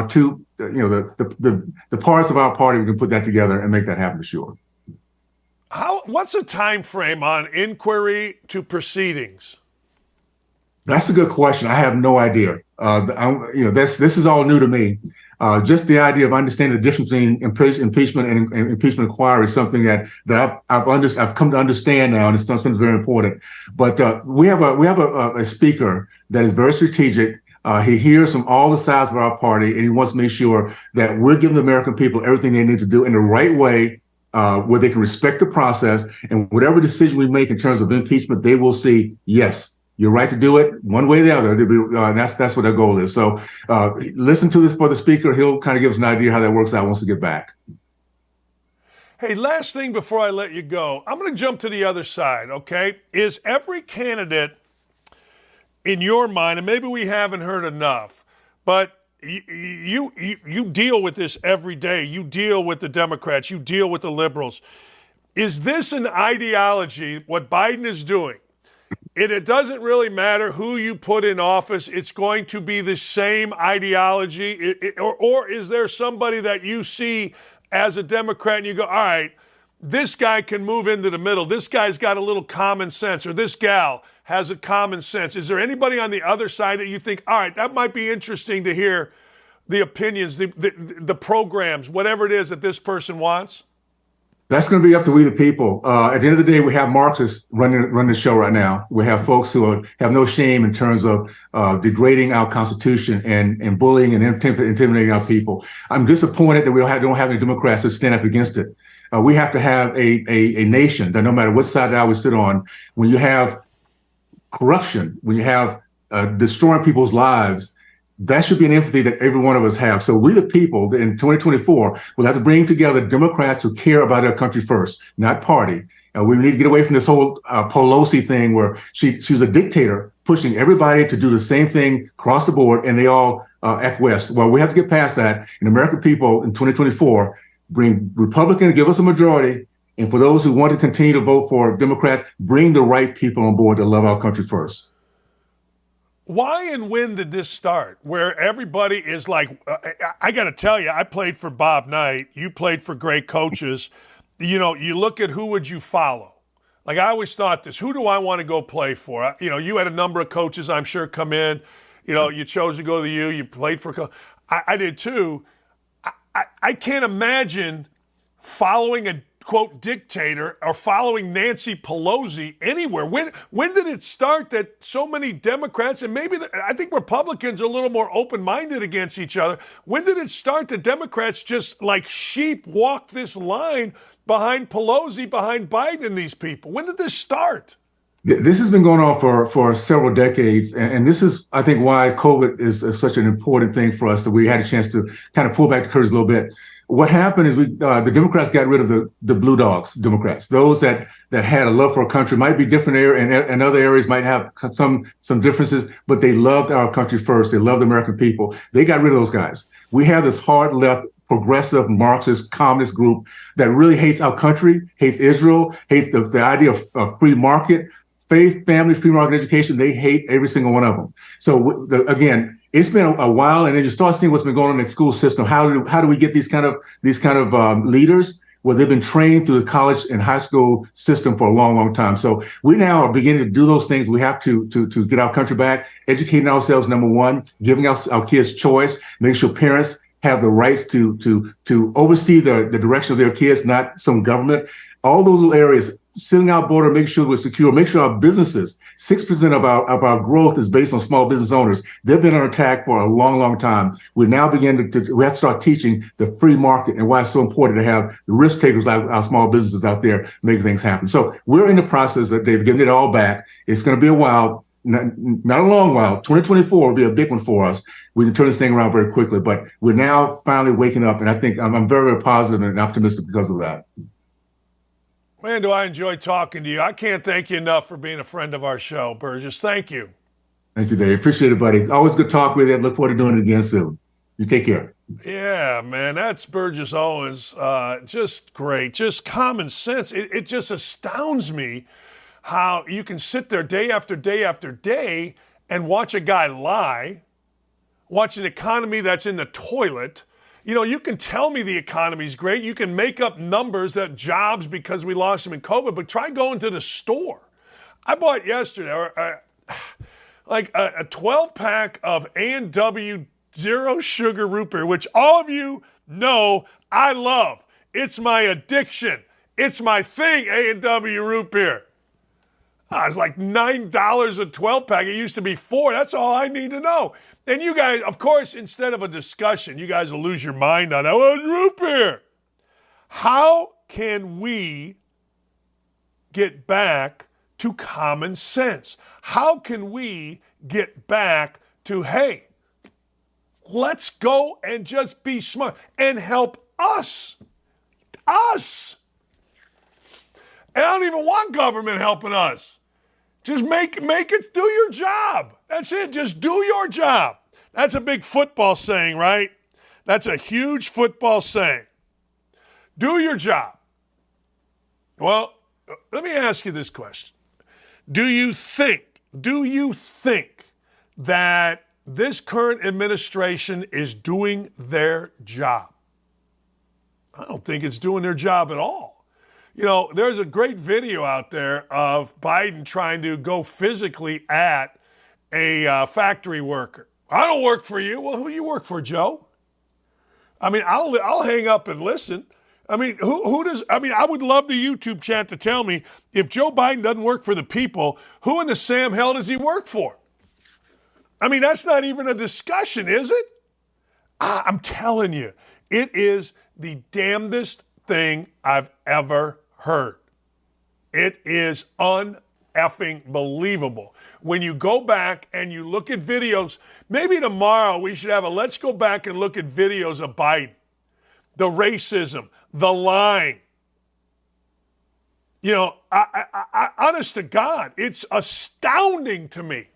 two, the parts of our party, we can put that together and make that happen for sure. What's a time frame on inquiry to proceedings? That's a good question. I have no idea. This is all new to me. Just the idea of understanding the difference between impeachment and impeachment inquiry is something that I've come to understand now, and it's something very important. But we have a speaker that is very strategic. He hears from all the sides of our party, and he wants to make sure that we're giving the American people everything they need to do in the right way, where they can respect the process, and whatever decision we make in terms of impeachment, they will see, yes, you're right to do it one way or the other. That's what our goal is. So listen to this for the speaker. He'll kind of give us an idea how that works out once we get back. Hey, last thing before I let you go, I'm going to jump to the other side, okay? Is every candidate in your mind, and maybe we haven't heard enough, but you deal with this every day. You deal with the Democrats. You deal with the liberals. Is this an ideology, what Biden is doing? It doesn't really matter who you put in office. It's going to be the same ideology. Or is there somebody that you see as a Democrat and you go, all right, this guy can move into the middle. This guy's got a little common sense, or this gal has a common sense. Is there anybody on the other side that you think, all right, that might be interesting to hear the opinions, the programs, whatever it is that this person wants? That's going to be up to we the people. At the end of the day, we have Marxists running the show right now. We have folks who have no shame in terms of degrading our Constitution and bullying and intimidating our people. I'm disappointed that we don't have any Democrats to stand up against it. We have to have a nation that no matter what side of the aisle we sit on, when you have corruption, when you have destroying people's lives, that should be an empathy that every one of us have. So we, the people, in 2024, will have to bring together Democrats who care about their country first, not party. We need to get away from this whole Pelosi thing where she was a dictator, pushing everybody to do the same thing across the board, and they all acquiesced. Well, we have to get past that. And American people in 2024, bring Republicans, give us a majority. And for those who want to continue to vote for Democrats, bring the right people on board that love our country first. Why and when did this start? Where everybody is like, I got to tell you, I played for Bob Knight. You played for great coaches. You know, you look at who would you follow. Like I always thought this, who do I want to go play for? You know, you had a number of coaches, I'm sure, come in. You know, you chose to go to the U. You played for, I did too. I can't imagine following a quote dictator or following Nancy Pelosi anywhere. When did it start that so many Democrats and maybe I think Republicans are a little more open-minded against each other? When did it start that Democrats just like sheep walk this line behind Pelosi, behind Biden and these people? When did this start? This has been going on for several decades. And this is, I think, why COVID is such an important thing for us, that we had a chance to kind of pull back the curtains a little bit. What happened is the Democrats got rid of the blue dogs, Democrats, those that had a love for our country. Might be different and other areas might have some differences, but they loved our country first. They loved the American people. They got rid of those guys. We have this hard left, progressive, Marxist, communist group that really hates our country, hates Israel, hates the idea of free market, faith, family, free market education. They hate every single one of them. So again, it's been a while, and then you start seeing what's been going on in the school system. How do we get these kind of leaders? Well, they've been trained through the college and high school system for a long, long time. So we now are beginning to do those things. We have to get our country back, educating ourselves, number one, giving our kids choice, making sure parents have the rights to oversee the direction of their kids, not some government. All those little areas, sitting our border, make sure we're secure, make sure our businesses, 6% of our growth is based on small business owners. They've been under attack for a long, long time. We now begin we have to start teaching the free market and why it's so important to have the risk takers like our small businesses out there making things happen. So we're in the process of giving it all back. It's going to be a while, not a long while. 2024 will be a big one for us. We can turn this thing around very quickly, but we're now finally waking up. And I think I'm very, very positive and optimistic because of that. Man, do I enjoy talking to you. I can't thank you enough for being a friend of our show, Burgess. Thank you. Thank you, Dave. Appreciate it, buddy. Always good talk with you. Look forward to doing it again soon. You take care. Yeah, man, that's Burgess Owens. Just great. Just common sense. It just astounds me how you can sit there day after day after day and watch a guy lie, watch an economy that's in the toilet. You know, you can tell me the economy's great. You can make up numbers that jobs because we lost them in COVID, but try going to the store. I bought yesterday like a 12-pack of A&W Zero Sugar Root Beer, which all of you know I love. It's my addiction. It's my thing, A&W Root Beer. It's like $9 a 12-pack. It used to be $4. That's all I need to know. And you guys, of course, instead of a discussion, you guys will lose your mind on that. Well, it's root beer. How can we get back to common sense? How can we get back to, hey, let's go and just be smart and help us? Us. And I don't even want government helping us. Just make it do your job. That's it. Just do your job. That's a big football saying, right? That's a huge football saying. Do your job. Well, let me ask you this question. Do you think that this current administration is doing their job? I don't think it's doing their job at all. You know, there's a great video out there of Biden trying to go physically at a factory worker. I don't work for you. Well, who do you work for, Joe? I mean, I'll hang up and listen. I mean, who does? I mean, I would love the YouTube chat to tell me if Joe Biden doesn't work for the people, who in the Sam hell does he work for? I mean, that's not even a discussion, is it? I'm telling you, it is the damnedest thing I've ever heard. It is uneffing believable. When you go back and you look at videos, maybe tomorrow we should have a let's go back and look at videos of Biden. The racism, the lying. You know, honest to God, it's astounding to me.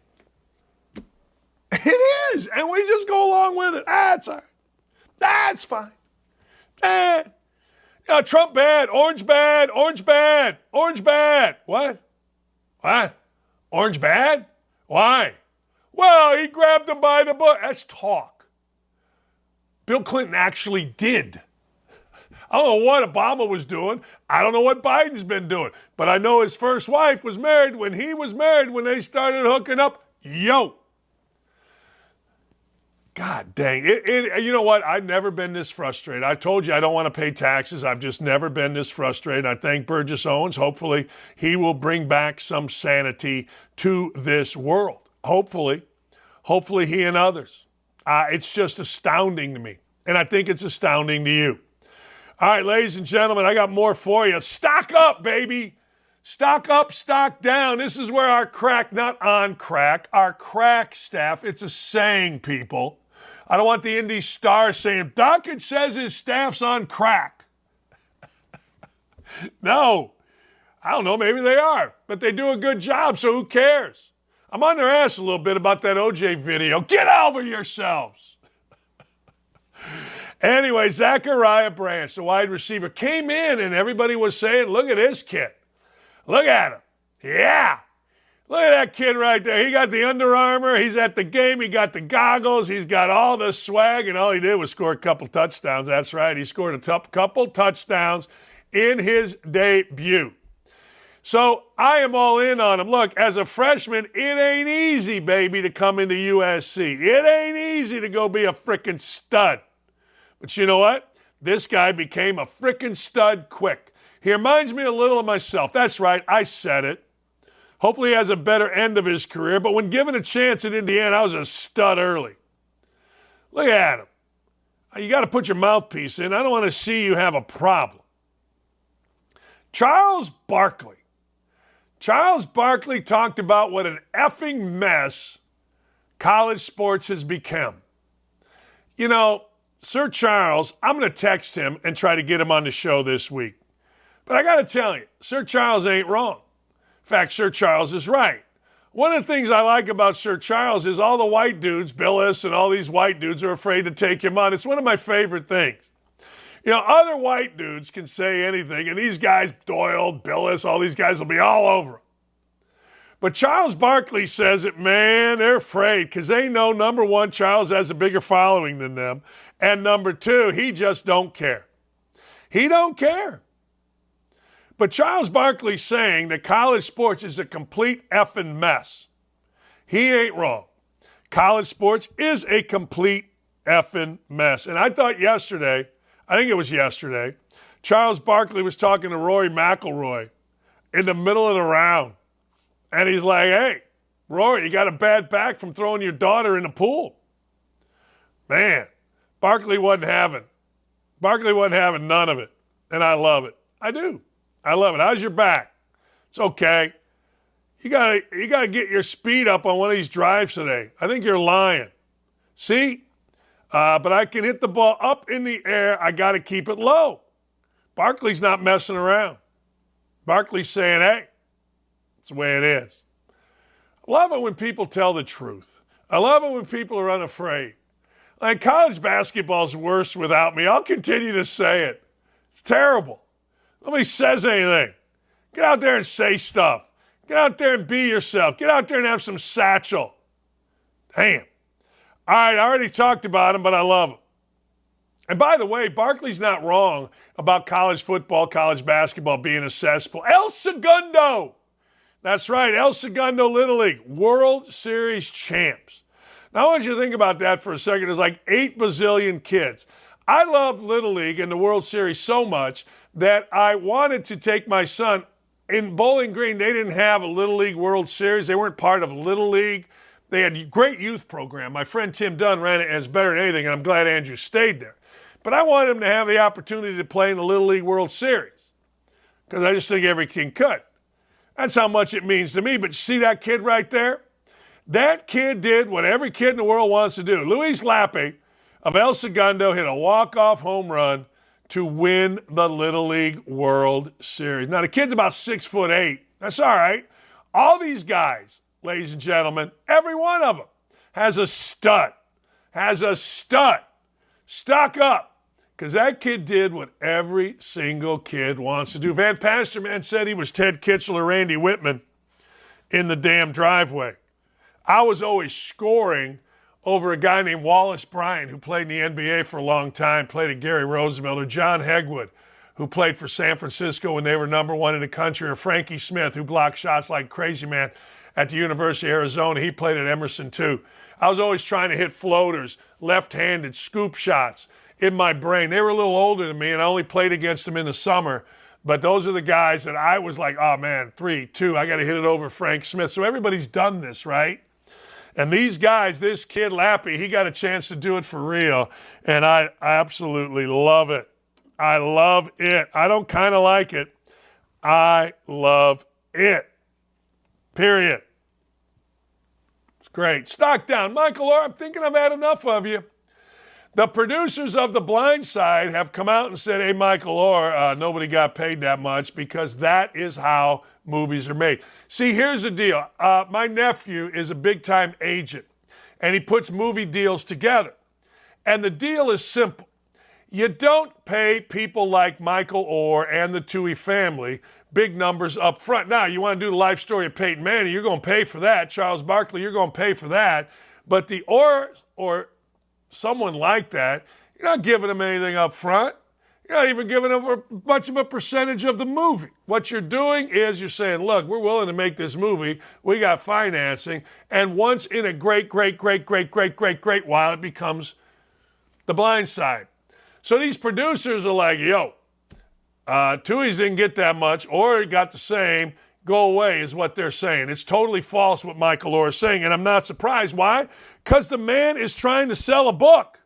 It is. And we just go along with it. That's all right. That's fine. Trump bad, orange bad, orange bad, orange bad. What? What? Orange bad? Why? Well, he grabbed him by the butt. That's talk. Bill Clinton actually did. I don't know what Obama was doing. I don't know what Biden's been doing. But I know his first wife was married when he was married when they started hooking up. Yo. God dang. You know what? I've never been this frustrated. I told you I don't want to pay taxes. I've just never been this frustrated. I thank Burgess Owens. Hopefully, he will bring back some sanity to this world. Hopefully. Hopefully, he and others. It's just astounding to me. And I think it's astounding to you. All right, ladies and gentlemen, I got more for you. Stock up, baby. Stock up, stock down. This is where our crack, not on crack, our crack staff, it's a saying, people. I don't want the Indy Star saying, Dakich says his staff's on crack. No. I don't know, maybe they are. But they do a good job, so who cares? I'm on their ass a little bit about that OJ video. Get over yourselves. Anyway, Zachariah Branch, the wide receiver, came in and everybody was saying, look at this kid. Look at him. Yeah. Look at that kid right there. He got the Under Armour. He's at the game. He got the goggles. He's got all the swag, and all he did was score a couple touchdowns. That's right. He scored a couple touchdowns in his debut. So I am all in on him. Look, as a freshman, it ain't easy, baby, to come into USC. It ain't easy to go be a frickin' stud. But you know what? This guy became a frickin' stud quick. He reminds me a little of myself. That's right, I said it. Hopefully he has a better end of his career, but when given a chance at Indiana, I was a stud early. Look at him. You got to put your mouthpiece in. I don't want to see you have a problem. Charles Barkley. Charles Barkley talked about what an effing mess college sports has become. You know, Sir Charles, I'm going to text him and try to get him on the show this week. But I got to tell you, Sir Charles ain't wrong. In fact, Sir Charles is right. One of the things I like about Sir Charles is all the white dudes, Billis and all these white dudes are afraid to take him on. It's one of my favorite things. You know, other white dudes can say anything, and these guys, Doyle, Billis, all these guys will be all over him. But Charles Barkley says it, man, they're afraid because they know, number one, Charles has a bigger following than them, and number two, he just don't care. He don't care. But Charles Barkley's saying that college sports is a complete effing mess. He ain't wrong. College sports is a complete effing mess. And I thought yesterday, I think it was yesterday, Charles Barkley was talking to Rory McIlroy in the middle of the round. And he's like, hey, Rory, you got a bad back from throwing your daughter in the pool. Man, Barkley wasn't having none of it. And I love it. I do. I love it. How's your back? It's okay. You gotta get your speed up on one of these drives today. I think you're lying. See? But I can hit the ball up in the air. I got to keep it low. Barkley's not messing around. Barkley's saying, hey, it's the way it is. I love it when people tell the truth. I love it when people are unafraid. Like, college basketball's worse without me. I'll continue to say it. It's terrible. Nobody says anything. Get out there and say stuff. Get out there and be yourself. Get out there and have some satchel. Damn. All right, I already talked about him, but I love him. And by the way, Barkley's not wrong about college football, college basketball being a cesspool. El Segundo. That's right, El Segundo Little League, World Series champs. Now, I want you to think about that for a second. There's like 8 bazillion kids. I love Little League and the World Series so much that I wanted to take my son. In Bowling Green, they didn't have a Little League World Series. They weren't part of Little League. They had a great youth program. My friend Tim Dunn ran it as better than anything, and I'm glad Andrew stayed there. But I wanted him to have the opportunity to play in the Little League World Series because I just think every kid could. That's how much it means to me. But you see that kid right there? That kid did what every kid in the world wants to do. Luis Lappe of El Segundo hit a walk-off home run to win the Little League World Series. Now, the kid's about 6'8". That's all right. All these guys, ladies and gentlemen, every one of them has a stunt. Stock up, because that kid did what every single kid wants to do. Van Pasterman said he was Ted Kitchell or Randy Whitman in the damn driveway. I was always scoring over a guy named Wallace Bryant, who played in the NBA for a long time, played at Gary Roosevelt, or John Hegwood, who played for San Francisco when they were number 1 in the country, or Frankie Smith, who blocked shots like crazy man at the University of Arizona. He played at Emerson too. I was always trying to hit floaters, left-handed, scoop shots in my brain. They were a little older than me, and I only played against them in the summer. But those are the guys that I was like, oh, man, 3, 2, I got to hit it over Frank Smith. So everybody's done this, right? And these guys, this kid Lappe, he got a chance to do it for real, and I absolutely love it. I love it. I don't kind of like it. I love it. Period. It's great. Stock down. Michael Oher, I'm thinking I've had enough of you. The producers of The Blind Side have come out and said, hey, Michael Oher, nobody got paid that much because that is how movies are made. See, here's the deal. My nephew is a big-time agent, and he puts movie deals together. And the deal is simple. You don't pay people like Michael Oher and the Toohey family big numbers up front. Now, you want to do the life story of Peyton Manning, you're going to pay for that. Charles Barkley, you're going to pay for that. But the Oher or someone like that, you're not giving them anything up front. You're not even giving them much of a percentage of the movie. What you're doing is you're saying, look, we're willing to make this movie. We got financing. And once in a great while, it becomes The Blind Side. So these producers are like, yo, Toohey's didn't get that much, or got the same. Go away is what they're saying. It's totally false what Michael Oher is saying, and I'm not surprised. Why? Because the man is trying to sell a book.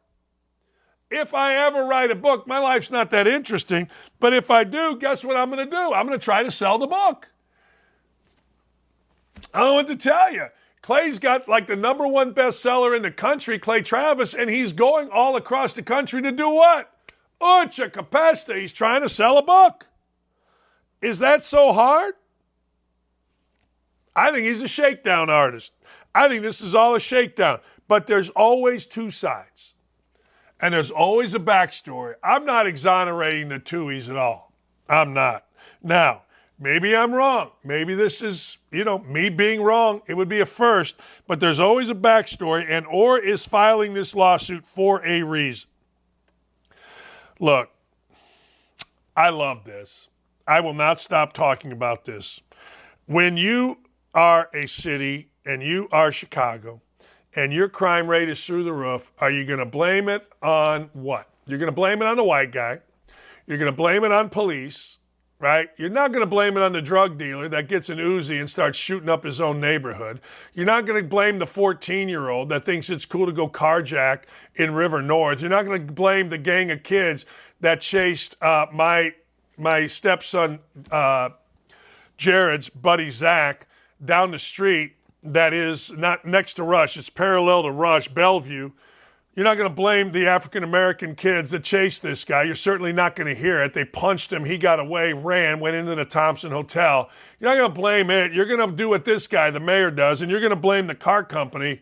If I ever write a book, my life's not that interesting, but if I do, guess what I'm going to do? I'm going to try to sell the book. I don't know what to tell you. Clay's got like the number 1 bestseller in the country, Clay Travis, and he's going all across the country to do what? Ucha capesta. He's trying to sell a book. Is that so hard? I think he's a shakedown artist. I think this is all a shakedown. But there's always 2 sides. And there's always a backstory. I'm not exonerating the Tooheys at all. I'm not. Now, maybe I'm wrong. Maybe this is, me being wrong. It would be a first. But there's always a backstory. And Oher is filing this lawsuit for a reason. Look, I love this. I will not stop talking about this. When you are a city and you are Chicago and your crime rate is through the roof, are you going to blame it on what? You're going to blame it on the white guy. You're going to blame it on police, right? You're not going to blame it on the drug dealer that gets an Uzi and starts shooting up his own neighborhood. You're not going to blame the 14-year-old that thinks it's cool to go carjack in River North. You're not going to blame the gang of kids that chased my stepson Jared's buddy Zach down the street that is not next to Rush. It's parallel to Rush, Bellevue. You're not going to blame the African-American kids that chased this guy. You're certainly not going to hear it. They punched him. He got away, ran, went into the Thompson Hotel. You're not going to blame it. You're going to do what this guy, the mayor, does, and you're going to blame the car company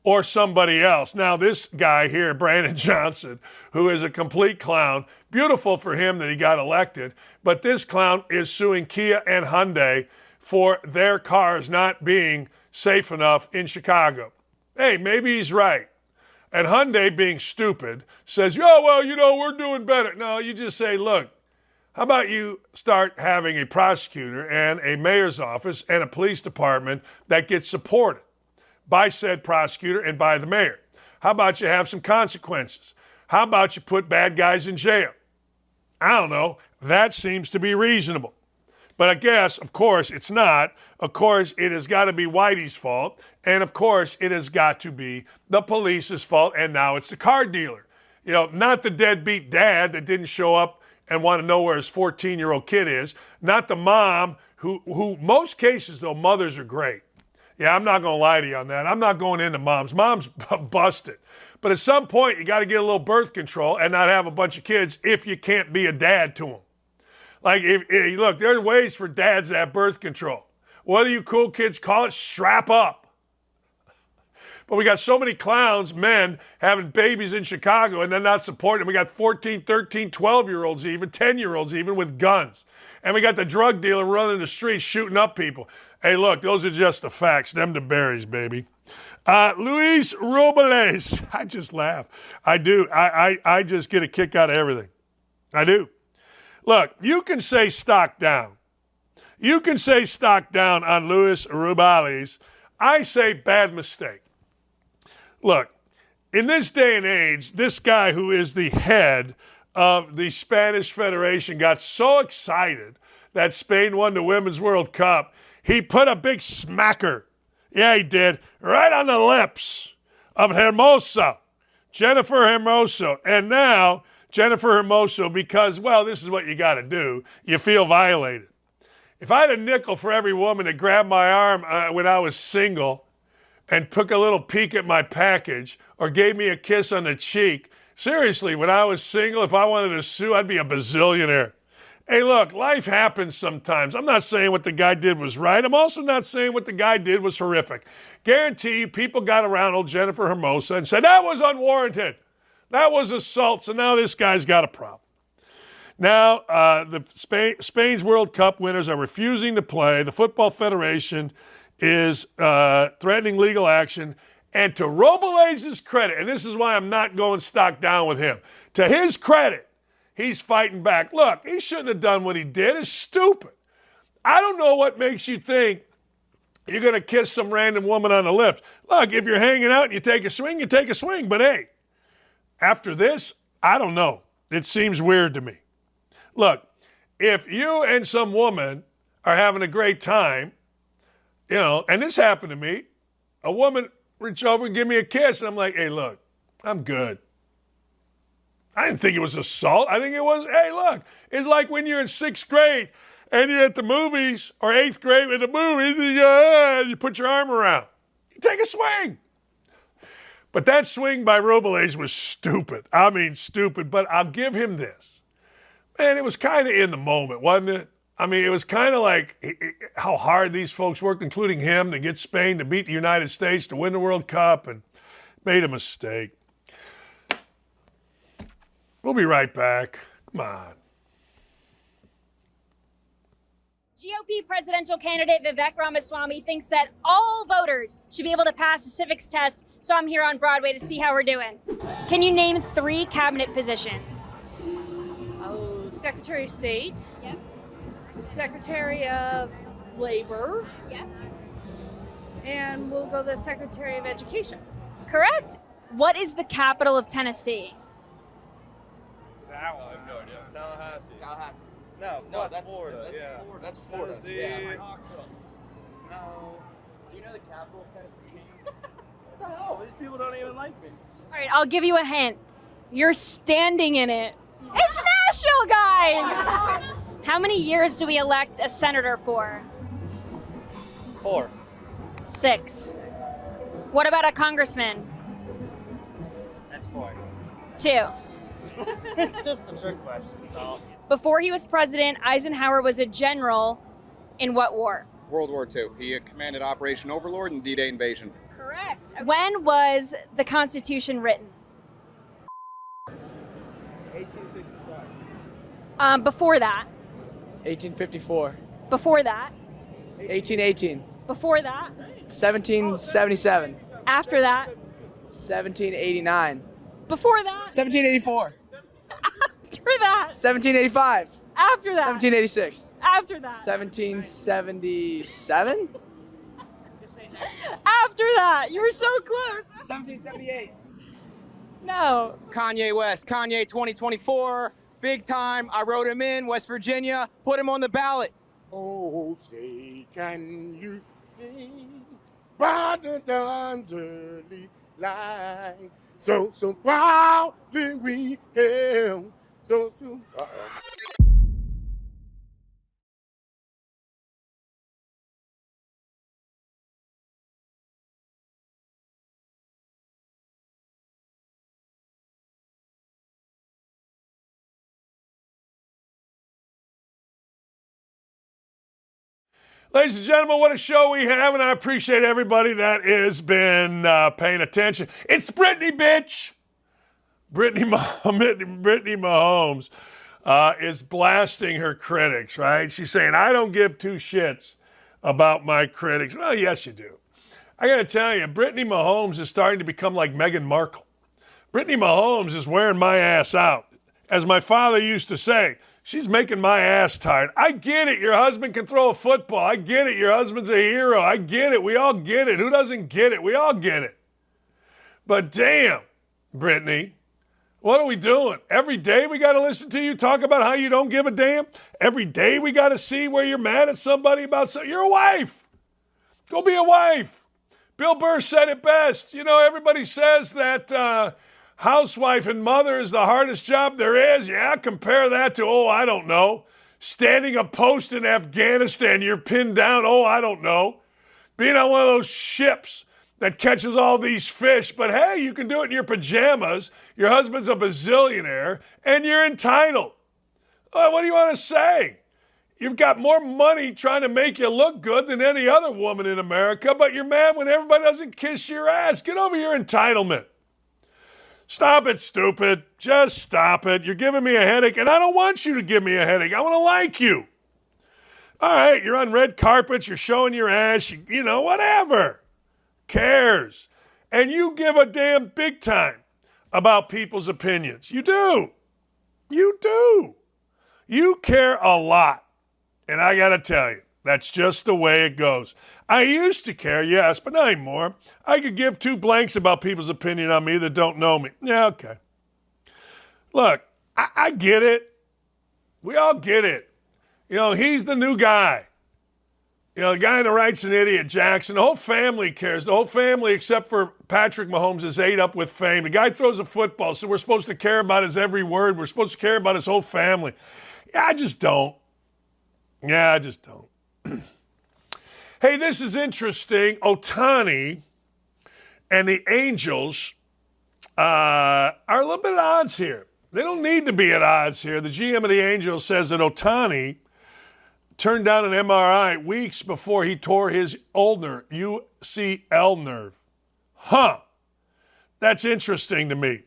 or somebody else. Now, this guy here, Brandon Johnson, who is a complete clown, beautiful for him that he got elected, but this clown is suing Kia and Hyundai for their cars not being safe enough in Chicago. Hey, maybe he's right. And Hyundai, being stupid, says, "Oh, well, we're doing better." No, you just say, look, how about you start having a prosecutor and a mayor's office and a police department that gets supported by said prosecutor and by the mayor? How about you have some consequences? How about you put bad guys in jail? I don't know. That seems to be reasonable. But I guess, of course, it's not. Of course, it has got to be Whitey's fault. And, of course, it has got to be the police's fault. And now it's the car dealer. Not the deadbeat dad that didn't show up and want to know where his 14-year-old kid is. Not the mom who most cases, though, mothers are great. Yeah, I'm not going to lie to you on that. I'm not going into moms. Mom's busted. But at some point, you got to get a little birth control and not have a bunch of kids if you can't be a dad to them. Like, look, there's ways for dads to have birth control. What do you cool kids call it? Strap up. But we got so many clowns, men, having babies in Chicago and then not supporting them. We got 14, 13, 12-year-olds even, 10-year-olds even with guns. And we got the drug dealer running the streets shooting up people. Hey, look, those are just the facts. Them the berries, baby. Luis Robichaux. I just laugh. I do. I just get a kick out of everything. I do. Look, you can say stock down. You can say stock down on Luis Robichaux. I say bad mistake. Look, in this day and age, this guy who is the head of the Spanish Federation got so excited that Spain won the Women's World Cup, he put a big smacker, yeah, he did, right on the lips of Hermosa, Jennifer Hermoso. And now, Jennifer Hermoso, because, well, this is what you got to do, you feel violated. If I had a nickel for every woman that grabbed my arm when I was single and took a little peek at my package or gave me a kiss on the cheek, seriously, when I was single, if I wanted to sue, I'd be a bazillionaire. Hey, look, life happens sometimes. I'm not saying what the guy did was right. I'm also not saying what the guy did was horrific. Guarantee you people got around old Jennifer Hermosa and said, that was unwarranted. That was assault. So now this guy's got a problem. Now, the Spain's World Cup winners are refusing to play. The Football Federation is threatening legal action. And to Robichaux's credit, and this is why I'm not going stock down with him, to his credit, he's fighting back. Look, he shouldn't have done what he did. It's stupid. I don't know what makes you think you're going to kiss some random woman on the lips. Look, if you're hanging out and you take a swing, you take a swing. But hey, after this, I don't know. It seems weird to me. Look, if you and some woman are having a great time, and this happened to me, a woman reached over and give me a kiss, and I'm like, hey, look, I'm good. I didn't think it was assault. I think it was, hey, look, it's like when you're in 6th grade and you're at the movies, or 8th grade at the movies, and you put your arm around. You take a swing. But that swing by Robichaux was stupid. I mean, stupid, but I'll give him this. Man, it was kind of in the moment, wasn't it? I mean, it was kind of like how hard these folks worked, including him, to get Spain to beat the United States, to win the World Cup, and made a mistake. We'll be right back. Come on. GOP presidential candidate Vivek Ramaswamy thinks that all voters should be able to pass a civics test, so I'm here on Broadway to see how we're doing. Can you name 3 cabinet positions? Oh, Secretary of State. Yep. Secretary of Labor. Yep. And we'll go the Secretary of Education. Correct. What is the capital of Tennessee? That one. I have no idea. Tallahassee. No, that's Florida. That's Florida. Tennessee. Yeah. No. Do you know the capital of Tennessee? What the hell? These people don't even like me. All right, I'll give you a hint. You're standing in it. It's Nashville, guys! How many years do we elect a senator for? 4. 6. What about a congressman? That's 4. 2. It's just a trick question, so. Before he was president, Eisenhower was a general in what war? World War II. He commanded Operation Overlord and D-Day invasion. Correct. When was the Constitution written? 1865. Before that. 1854. Before that. 1818. Before that. 1777. After that. 1789. Before that? 1784. After that? 1785. After that? 1786. After that? 1777. After that? You were so close. 1778. No. Kanye West, Kanye 2024, big time. I wrote him in West Virginia, put him on the ballot. Oh, say, can you see by the dawn's early light? So proudly we hail. So. Ladies and gentlemen, what a show we have, and I appreciate everybody that has been paying attention. It's Brittany, bitch. Brittany Mahomes is blasting her critics, right? She's saying, I don't give two shits about my critics. Well, yes, you do. I got to tell you, Brittany Mahomes is starting to become like Meghan Markle. Brittany Mahomes is wearing my ass out. As my father used to say, she's making my ass tired. I get it. Your husband can throw a football. I get it. Your husband's a hero. I get it. We all get it. Who doesn't get it? We all get it. But damn, Brittany, what are we doing? Every day we got to listen to you talk about how you don't give a damn? Every day we got to see where you're mad at somebody about something? You're a wife. Go be a wife. Bill Burr said it best. You know, everybody says that housewife and mother is the hardest job there is. Yeah, compare that to, I don't know. Standing a post in Afghanistan, you're pinned down. I don't know. Being on one of those ships that catches all these fish. But hey, you can do it in your pajamas. Your husband's a bazillionaire, and you're entitled. What do you want to say? You've got more money trying to make you look good than any other woman in America, but you're mad when everybody doesn't kiss your ass. Get over your entitlement. Stop it, stupid. Just stop it. You're giving me a headache, and I don't want you to give me a headache. I want to like you. All right, you're on red carpets. You're showing your ass. You know, whatever. Cares. And you give a damn big time about people's opinions. You do. You do. You care a lot. And I got to tell you, that's just the way it goes. I used to care, yes, but not anymore. I could give two blanks about people's opinion on me that don't know me. Yeah, okay. Look, I get it. We all get it. You know, he's the new guy. You know, the guy in the right's an idiot, Jackson. The whole family cares. The whole family, except for Patrick Mahomes, is ate up with fame. The guy throws a football, so we're supposed to care about his every word. We're supposed to care about his whole family. Yeah, I just don't. Hey, this is interesting. Ohtani and the Angels are a little bit at odds here. They don't need to be at odds here. The GM of the Angels says that Ohtani turned down an MRI weeks before he tore his ulnar, UCL nerve. That's interesting to me.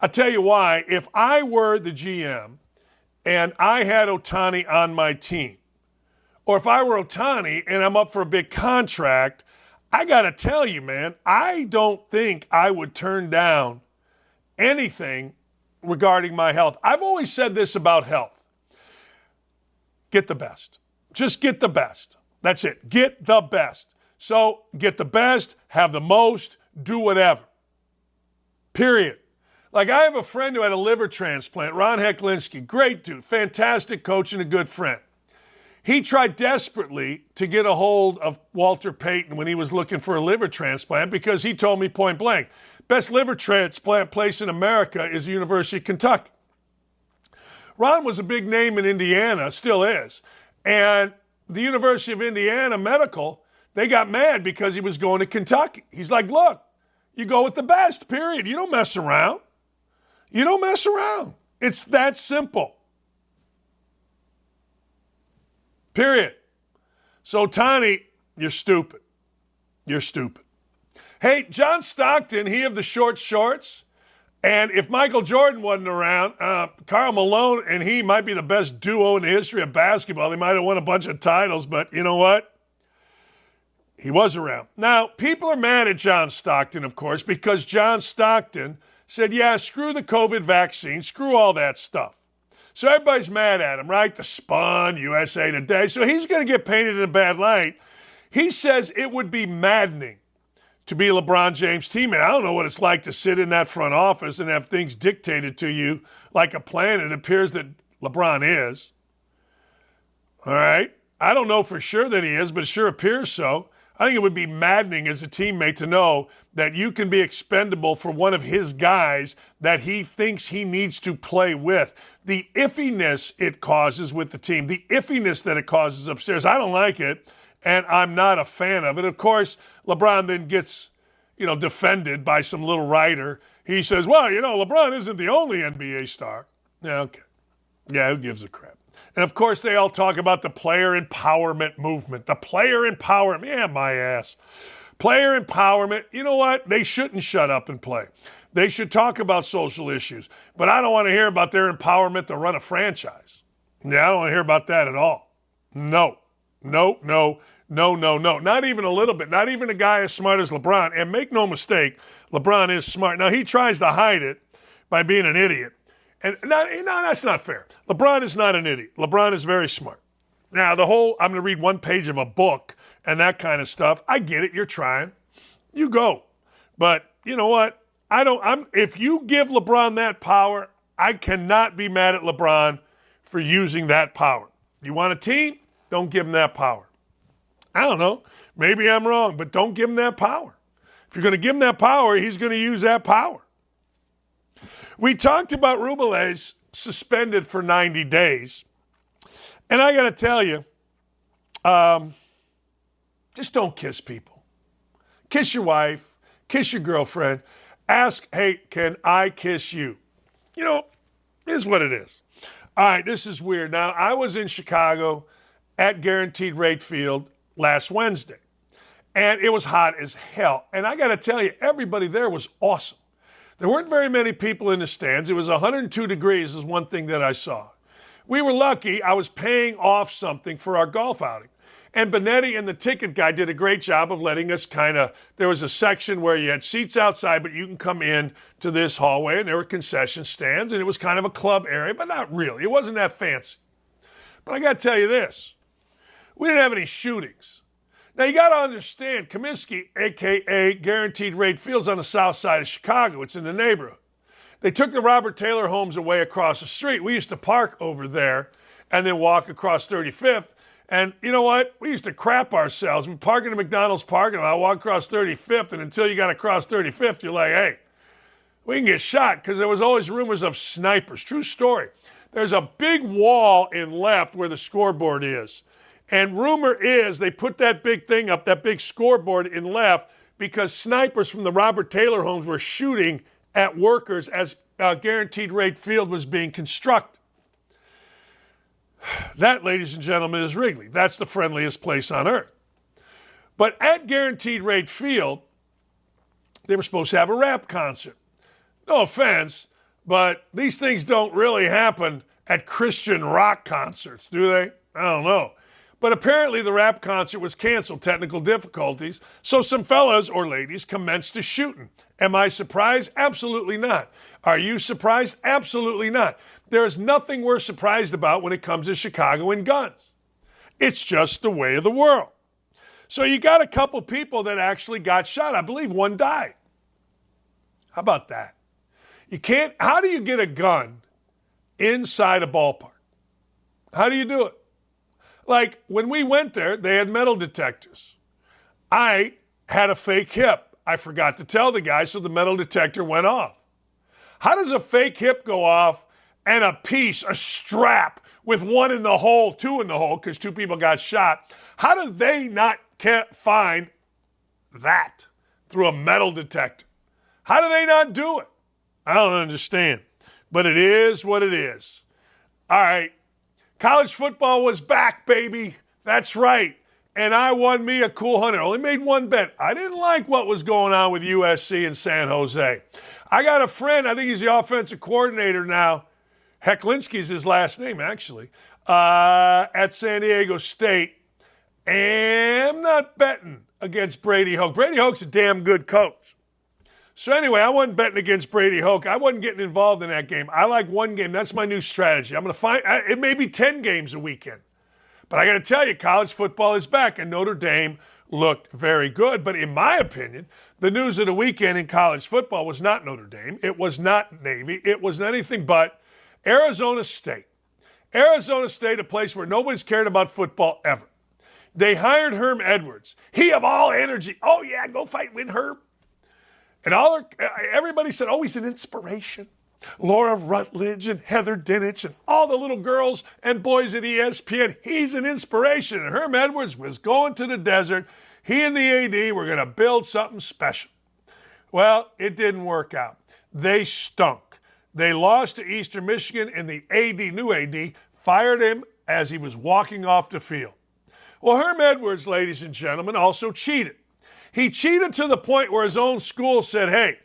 I'll tell you why. If I were the GM and I had Ohtani on my team, or if I were Ohtani and I'm up for a big contract, I got to tell you, man, I don't think I would turn down anything regarding my health. I've always said this about health. Get the best. Just get the best. That's it. Get the best. So get the best, have the most, do whatever. Period. Like I have a friend who had a liver transplant, Ron Hecklinski, great dude, fantastic coach and a good friend. He tried desperately to get a hold of Walter Payton when he was looking for a liver transplant because he told me point blank, best liver transplant place in America is the University of Kentucky. Ron was a big name in Indiana, still is. And the University of Indiana Medical, they got mad because he was going to Kentucky. He's like, look, you go with the best, period. You don't mess around. You don't mess around. It's that simple. Period. So, Ohtani, you're stupid. You're stupid. Hey, John Stockton, he of the short shorts. And if Michael Jordan wasn't around, Karl Malone and he might be the best duo in the history of basketball. They might have won a bunch of titles, but you know what? He was around. Now, people are mad at John Stockton, of course, because John Stockton said, yeah, screw the COVID vaccine, screw all that stuff. So everybody's mad at him, right? The Spun, USA Today. So he's going to get painted in a bad light. He says it would be maddening to be LeBron James' teammate. I don't know what it's like to sit in that front office and have things dictated to you like a plan. It appears that LeBron is. All right? I don't know for sure that he is, but it sure appears so. I think it would be maddening as a teammate to know that you can be expendable for one of his guys that he thinks he needs to play with. The iffiness it causes with the team, the iffiness that it causes upstairs, I don't like it, and I'm not a fan of it. Of course, LeBron then gets, defended by some little writer. He says, well, LeBron isn't the only NBA star. Yeah, okay. Yeah, who gives a crap? And, of course, they all talk about the player empowerment movement. The player empowerment. Yeah, my ass. Player empowerment. You know what? They shouldn't shut up and play. They should talk about social issues. But I don't want to hear about their empowerment to run a franchise. Yeah, I don't want to hear about that at all. No. Not even a little bit. Not even a guy as smart as LeBron. And make no mistake, LeBron is smart. Now, he tries to hide it by being an idiot. And no, that's not fair. LeBron is not an idiot. LeBron is very smart. Now, I'm going to read one page of a book and that kind of stuff. I get it. You're trying. You go. But you know what? If you give LeBron that power, I cannot be mad at LeBron for using that power. You want a team? Don't give him that power. I don't know. Maybe I'm wrong, but don't give him that power. If you're going to give him that power, he's going to use that power. We talked about Robichaux suspended for 90 days. And I got to tell you, just don't kiss people. Kiss your wife. Kiss your girlfriend. Ask, hey, can I kiss you? Here's what it is. All right, this is weird. Now, I was in Chicago at Guaranteed Rate Field last Wednesday. And it was hot as hell. And I got to tell you, everybody there was awesome. There weren't very many people in the stands. It was 102 degrees is one thing that I saw. We were lucky. I was paying off something for our golf outing. And Benetti and the ticket guy did a great job of letting us there was a section where you had seats outside, but you can come in to this hallway, and there were concession stands, and it was kind of a club area, but not really. It wasn't that fancy. But I got to tell you this. We didn't have any shootings. Now, you got to understand, Comiskey, a.k.a. Guaranteed Rate Field's on the south side of Chicago. It's in the neighborhood. They took the Robert Taylor homes away across the street. We used to park over there and then walk across 35th. And you know what? We used to crap ourselves. We park in the McDonald's parking lot, walk across 35th, and until you got across 35th, you're like, hey, we can get shot, because there was always rumors of snipers. True story. There's a big wall in left where the scoreboard is. And rumor is they put that big thing up, that big scoreboard in left, because snipers from the Robert Taylor homes were shooting at workers as Guaranteed Rate Field was being constructed. That, ladies and gentlemen, is Wrigley. That's the friendliest place on earth. But at Guaranteed Rate Field, they were supposed to have a rap concert. No offense, but these things don't really happen at Christian rock concerts, do they? I don't know. But apparently the rap concert was canceled, technical difficulties, so some fellas or ladies commenced to shooting. Am I surprised? Absolutely not. Are you surprised? Absolutely not. There is nothing we're surprised about when it comes to Chicago and guns. It's just the way of the world. So you got a couple people that actually got shot. I believe one died. How about that? How do you get a gun inside a ballpark? How do you do it? Like, when we went there, they had metal detectors. I had a fake hip. I forgot to tell the guy, so the metal detector went off. How does a fake hip go off and a strap with one in the hole, two in the hole, because two people got shot? How do they not find that through a metal detector? How do they not do it? I don't understand. But it is what it is. All right. College football was back, baby. That's right. And I won me a cool $100. Only made one bet. I didn't like what was going on with USC and San Jose. I got a friend, I think he's the offensive coordinator now. Hecklinski's his last name, actually, at San Diego State. And I'm not betting against Brady Hoke. Brady Hoke's a damn good coach. So anyway, I wasn't betting against Brady Hoke. I wasn't getting involved in that game. I like one game. That's my new strategy. I'm going to find, it may be 10 games a weekend. But I got to tell you, college football is back, and Notre Dame looked very good. But in my opinion, the news of the weekend in college football was not Notre Dame. It was not Navy. It was anything but Arizona State. Arizona State, a place where nobody's cared about football ever. They hired Herm Edwards. He of all energy. Oh, yeah, go fight, win, Herm. And everybody said, oh, he's an inspiration. Laura Rutledge and Heather Dinich and all the little girls and boys at ESPN, he's an inspiration. And Herm Edwards was going to the desert. He and the AD were going to build something special. Well, it didn't work out. They stunk. They lost to Eastern Michigan, and the new AD, fired him as he was walking off the field. Well, Herm Edwards, ladies and gentlemen, also cheated. He cheated to the point where his own school said, hey,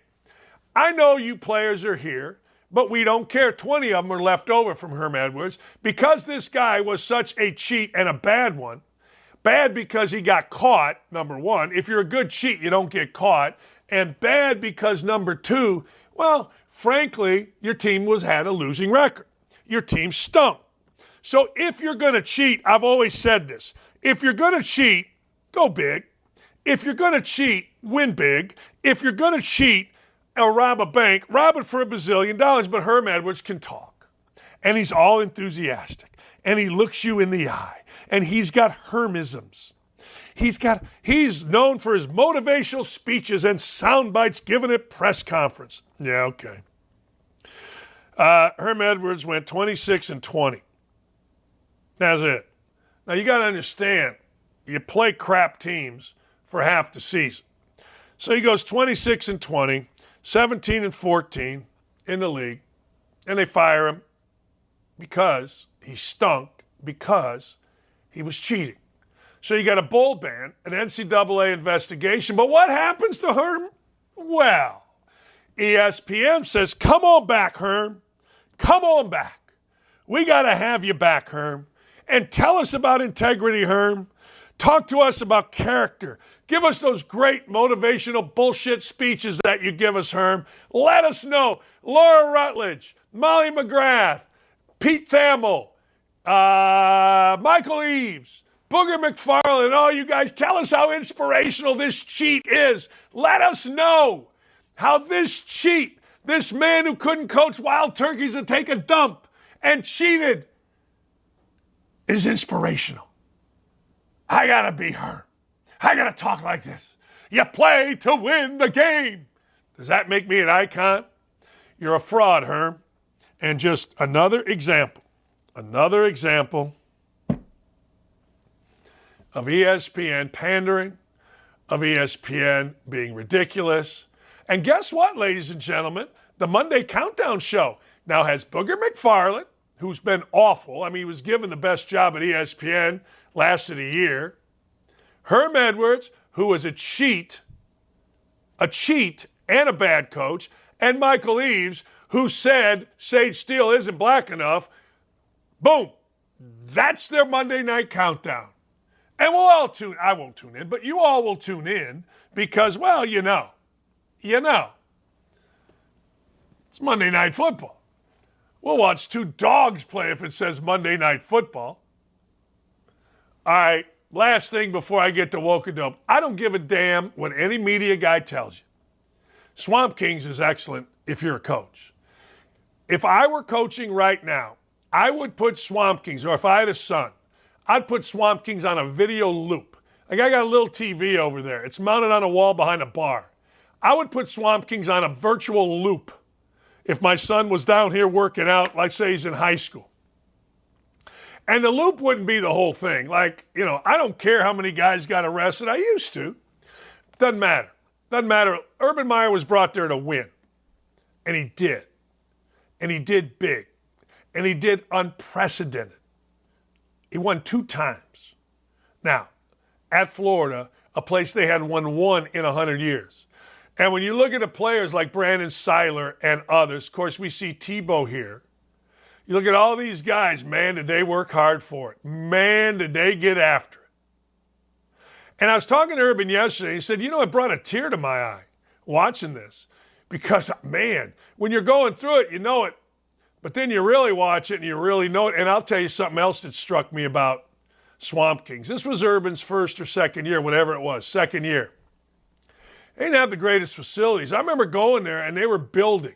I know you players are here, but we don't care. 20 of them are left over from Herm Edwards. Because this guy was such a cheat and a bad one, bad because he got caught, number one. If you're a good cheat, you don't get caught. And bad because, number two, well, frankly, your team had a losing record. Your team stunk. So if you're going to cheat, I've always said this, if you're going to cheat, go big. If you're going to cheat, win big. If you're going to cheat or rob a bank, rob it for $1 bazillion. But Herm Edwards can talk. And he's all enthusiastic. And he looks you in the eye. And he's got Hermisms. He's known for his motivational speeches and sound bites given at press conference. Yeah, okay. Herm Edwards went 26-20. That's it. Now you got to understand, you play crap teams for half the season. So he goes 26-20, 17-14 in the league, and they fire him because he stunk, because he was cheating. So you got a bowl ban, an NCAA investigation. But what happens to Herm? Well, ESPN says, come on back, Herm. Come on back. We got to have you back, Herm. And tell us about integrity, Herm. Talk to us about character. Give us those great motivational bullshit speeches that you give us, Herm. Let us know. Laura Rutledge, Molly McGrath, Pete Thamel, Michael Eaves, Booger McFarland, all you guys, tell us how inspirational this cheat is. Let us know how this cheat, this man who couldn't coach wild turkeys and take a dump and cheated, is inspirational. I gotta be Herm. I gotta talk like this. You play to win the game. Does that make me an icon? You're a fraud, Herm. And just another example of ESPN pandering, of ESPN being ridiculous. And guess what, ladies and gentlemen? The Monday Countdown Show now has Booger McFarland, who's been awful. I mean, he was given the best job at ESPN, lasted a year. Herm Edwards, who was a cheat and a bad coach, and Michael Eaves, who said Sage Steele isn't black enough. Boom. That's their Monday Night Countdown. And we'll all I won't tune in, but you all will tune in because, well, you know, it's Monday Night Football. We'll watch two dogs play if it says Monday Night Football. All right, last thing before I get to Woke-A-Dope. I don't give a damn what any media guy tells you. Swamp Kings is excellent if you're a coach. If I were coaching right now, I would put Swamp Kings, or if I had a son, I'd put Swamp Kings on a video loop. Like I got a little TV over there. It's mounted on a wall behind a bar. I would put Swamp Kings on a virtual loop if my son was down here working out, like say he's in high school. And the loop wouldn't be the whole thing. Like, you know, I don't care how many guys got arrested. I used to. Doesn't matter. Doesn't matter. Urban Meyer was brought there to win. And he did. And he did big. And he did unprecedented. He won 2 times. Now, at Florida, a place they had won 1 in 100 years. And when you look at the players like Brandon Seiler and others, of course, we see Tebow here. You look at all these guys, man, did they work hard for it. Man, did they get after it. And I was talking to Urban yesterday. He said, it brought a tear to my eye watching this. Because, man, when you're going through it, you know it. But then you really watch it and you really know it. And I'll tell you something else that struck me about Swamp Kings. This was Urban's first or second year, whatever it was, second year. They didn't have the greatest facilities. I remember going there and they were building.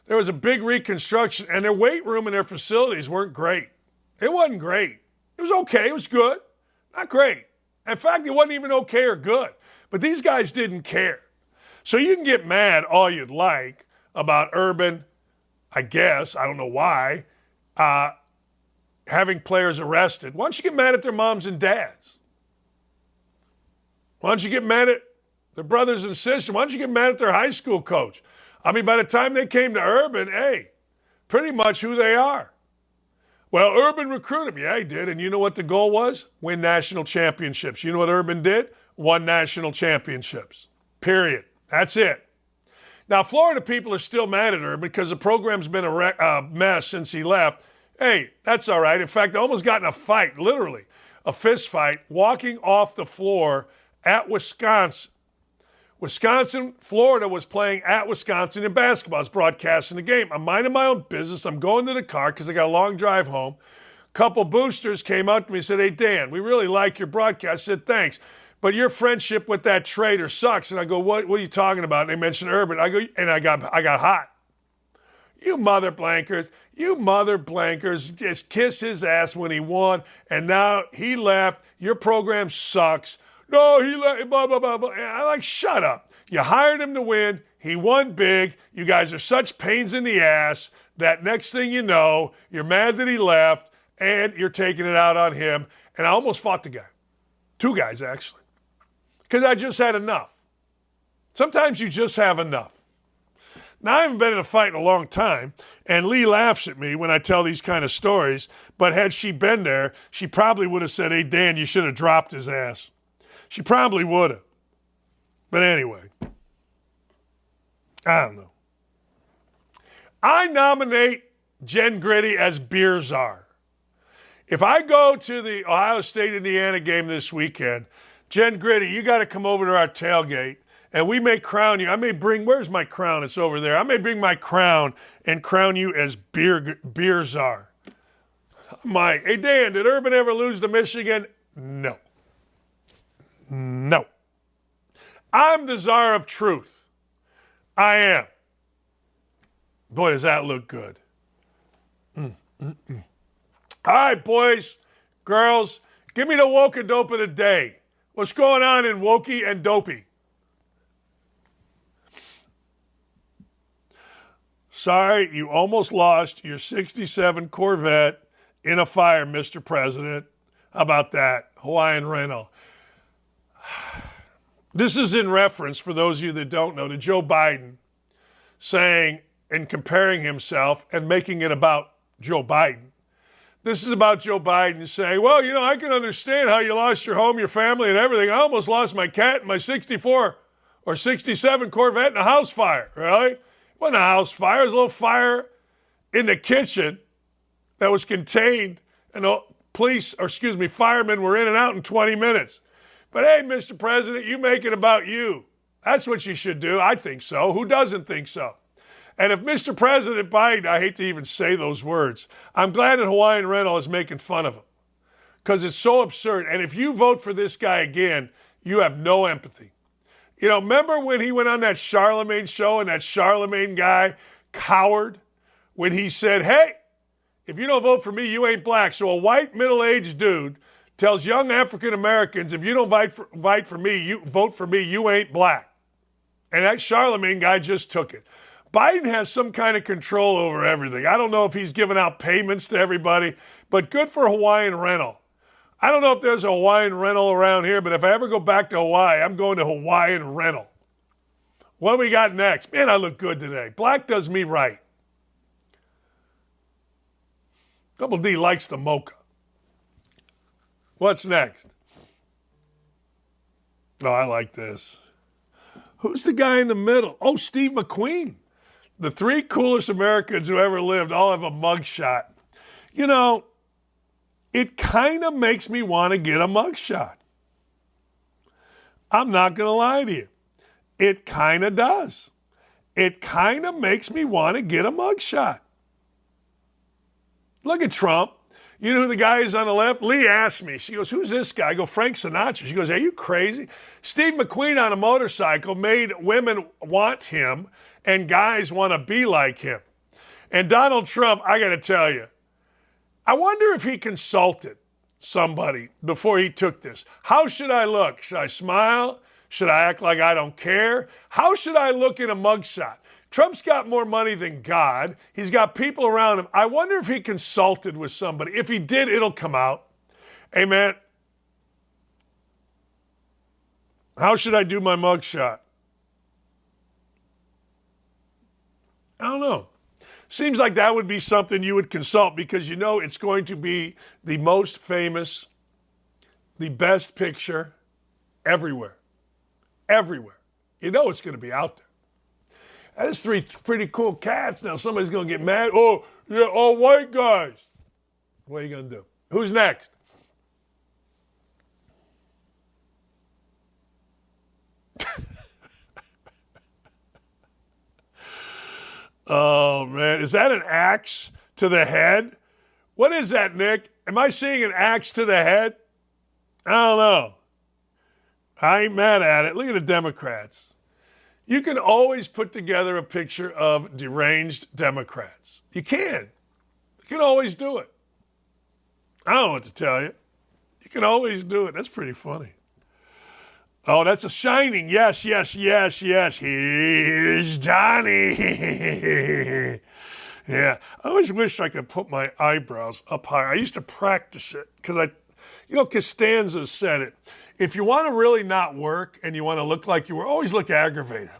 There was a big reconstruction and their weight room and their facilities weren't great. It wasn't great. It was okay. It was good. Not great. In fact, it wasn't even okay or good. But these guys didn't care. So you can get mad all you'd like about Urban, I guess, I don't know why, having players arrested. Why don't you get mad at their moms and dads? Why don't you get mad at their brothers and sisters? Why don't you get mad at their high school coach? I mean, by the time they came to Urban, hey, pretty much who they are. Well, Urban recruited him. Yeah, he did. And you know what the goal was? Win national championships. You know what Urban did? Won national championships. Period. That's it. Now, Florida people are still mad at Urban because the program's been a mess since he left. Hey, that's all right. In fact, I almost got in a fight, literally, a fist fight, walking off the floor at Wisconsin. Florida was playing at Wisconsin in basketball. I was broadcasting the game. I'm minding my own business. I'm going to the car because I got a long drive home. A couple boosters came up to me and said, "Hey, Dan, we really like your broadcast." I said, "Thanks. But your friendship with that traitor sucks." And I go, what are you talking about? And they mentioned Urban. I go, and I got hot. You mother blankers, just kiss his ass when he won, and now he left. Your program sucks. No, he left, blah, blah, blah, blah. And I'm like, shut up. You hired him to win. He won big. You guys are such pains in the ass that next thing you know, you're mad that he left, and you're taking it out on him. And I almost fought the guy. Two guys, actually. Because I just had enough. Sometimes you just have enough. Now, I haven't been in a fight in a long time, and Lee laughs at me when I tell these kind of stories, but had she been there, she probably would have said, "Hey, Dan, you should have dropped his ass." She probably would have. But anyway, I don't know. I nominate Jen Gritty as beer czar. If I go to the Ohio State-Indiana game this weekend, Jen Gritty, you got to come over to our tailgate, and we may crown you. I may bring, where's my crown? It's over there. I may bring my crown and crown you as beer czar. Mike, hey, Dan, did Urban ever lose to Michigan? No. No. I'm the czar of truth. I am. Boy, does that look good. All right, boys, girls, give me the woke and dope of the day. What's going on in Wokey and Dopey? Sorry, you almost lost your 67 Corvette in a fire, Mr. President. How about that? Hawaiian rental. This is in reference, for those of you that don't know, to Joe Biden saying and comparing himself and making it about Joe Biden. This is about Joe Biden saying, well, I can understand how you lost your home, your family, and everything. I almost lost my cat and my 64 or 67 Corvette in a house fire. Really? It wasn't a house fire. It was a little fire in the kitchen that was contained, and the firemen were in and out in 20 minutes. But hey, Mr. President, you make it about you. That's what you should do. I think so. Who doesn't think so? And if Mr. President Biden, I hate to even say those words, I'm glad that Hawaiian Rental is making fun of him because it's so absurd. And if you vote for this guy again, you have no empathy. Remember when he went on that Charlemagne show and that Charlemagne guy cowered when he said, hey, if you don't vote for me, you ain't black. So a white middle-aged dude tells young African Americans, if you don't vote for me, you ain't black. And that Charlemagne guy just took it. Biden has some kind of control over everything. I don't know if he's giving out payments to everybody, but good for Hawaiian Rental. I don't know if there's a Hawaiian Rental around here, but if I ever go back to Hawaii, I'm going to Hawaiian Rental. What do we got next? Man, I look good today. Black does me right. Double D likes the mocha. What's next? Oh, I like this. Who's the guy in the middle? Oh, Steve McQueen. The three coolest Americans who ever lived all have a mugshot. It kind of makes me want to get a mugshot. I'm not going to lie to you. It kind of does. It kind of makes me want to get a mugshot. Look at Trump. You know who the guy is on the left? Lee asked me. She goes, who's this guy? I go, Frank Sinatra. She goes, are you crazy? Steve McQueen on a motorcycle made women want him and guys want to be like him. And Donald Trump, I got to tell you, I wonder if he consulted somebody before he took this. How should I look? Should I smile? Should I act like I don't care? How should I look in a mugshot? Trump's got more money than God. He's got people around him. I wonder if he consulted with somebody. If he did, it'll come out. Hey, man, how should I do my mugshot? I don't know. Seems like that would be something you would consult because you know it's going to be the most famous, the best picture everywhere. Everywhere. You know it's going to be out there. That is three pretty cool cats. Now somebody's going to get mad. Oh, yeah, all white guys. What are you going to do? Who's next? Oh, man. Is that an axe to the head? What is that, Nick? Am I seeing an axe to the head? I don't know. I ain't mad at it. Look at the Democrats. You can always put together a picture of deranged Democrats. You can. You can always do it. I don't know what to tell you. You can always do it. That's pretty funny. Oh, that's a Shining. Yes, yes, yes, yes. Here's Johnny. Yeah. I always wished I could put my eyebrows up higher. I used to practice it because Costanza said it. If you want to really not work and you want to look like you were, always look aggravated.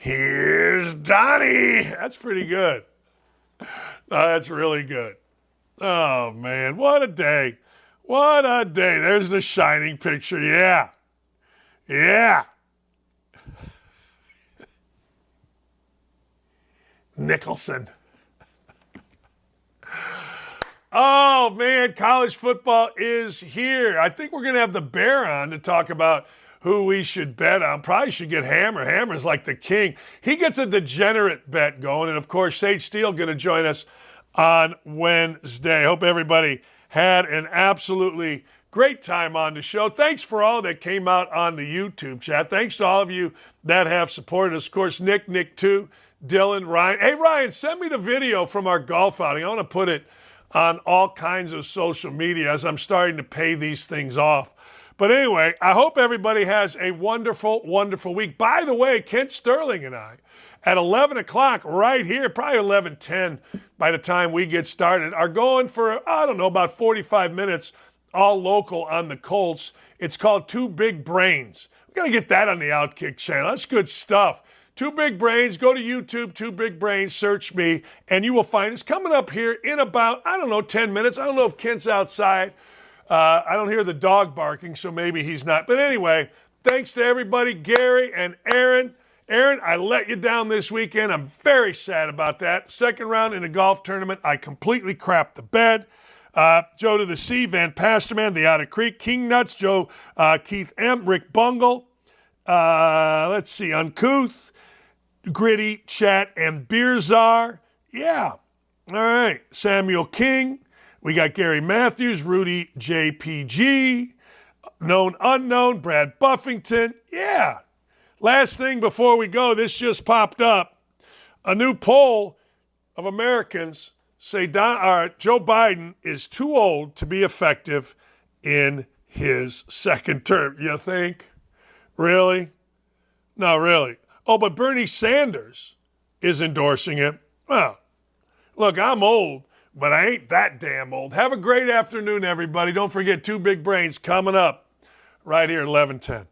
Here's Donnie. That's pretty good. That's really good. Oh, man. What a day. What a day. There's the Shining picture. Yeah. Yeah. Nicholson. Oh, man, college football is here. I think we're going to have the Bear on to talk about who we should bet on. Probably should get Hammer. Hammer's like the king. He gets a degenerate bet going. And, of course, Sage Steele going to join us on Wednesday. Hope everybody had an absolutely great time on the show. Thanks for all that came out on the YouTube chat. Thanks to all of you that have supported us. Of course, Nick too, Dylan, Ryan. Hey, Ryan, send me the video from our golf outing. I want to put it on all kinds of social media as I'm starting to pay these things off. But anyway, I hope everybody has a wonderful, wonderful week. By the way, Kent Sterling and I, at 11 o'clock right here, probably 11:10 by the time we get started, are going for, about 45 minutes, all local on the Colts. It's called Two Big Brains. We've got to get that on the OutKick channel. That's good stuff. Two Big Brains. Go to YouTube, Two Big Brains, search me, and you will find it's coming up here in about, 10 minutes. I don't know if Kent's outside. I don't hear the dog barking, so maybe he's not. But anyway, thanks to everybody, Gary and Aaron. Aaron, I let you down this weekend. I'm very sad about that. Second round in a golf tournament, I completely crapped the bed. Joe to the C, Van Pasterman, the Otter Creek, King Nuts, Joe, Keith M, Rick Bungle. Let's see, Uncouth, Gritty, Chat, and Beer Czar. Yeah. All right. Samuel King. We got Gary Matthews, Rudy JPG, Known Unknown, Brad Buffington. Yeah. Last thing before we go, this just popped up. A new poll of Americans say Joe Biden is too old to be effective in his second term. You think? Really? No, really. Oh, but Bernie Sanders is endorsing it. Well, look, I'm old, but I ain't that damn old. Have a great afternoon, everybody. Don't forget Two Big Brains coming up right here at 11:10.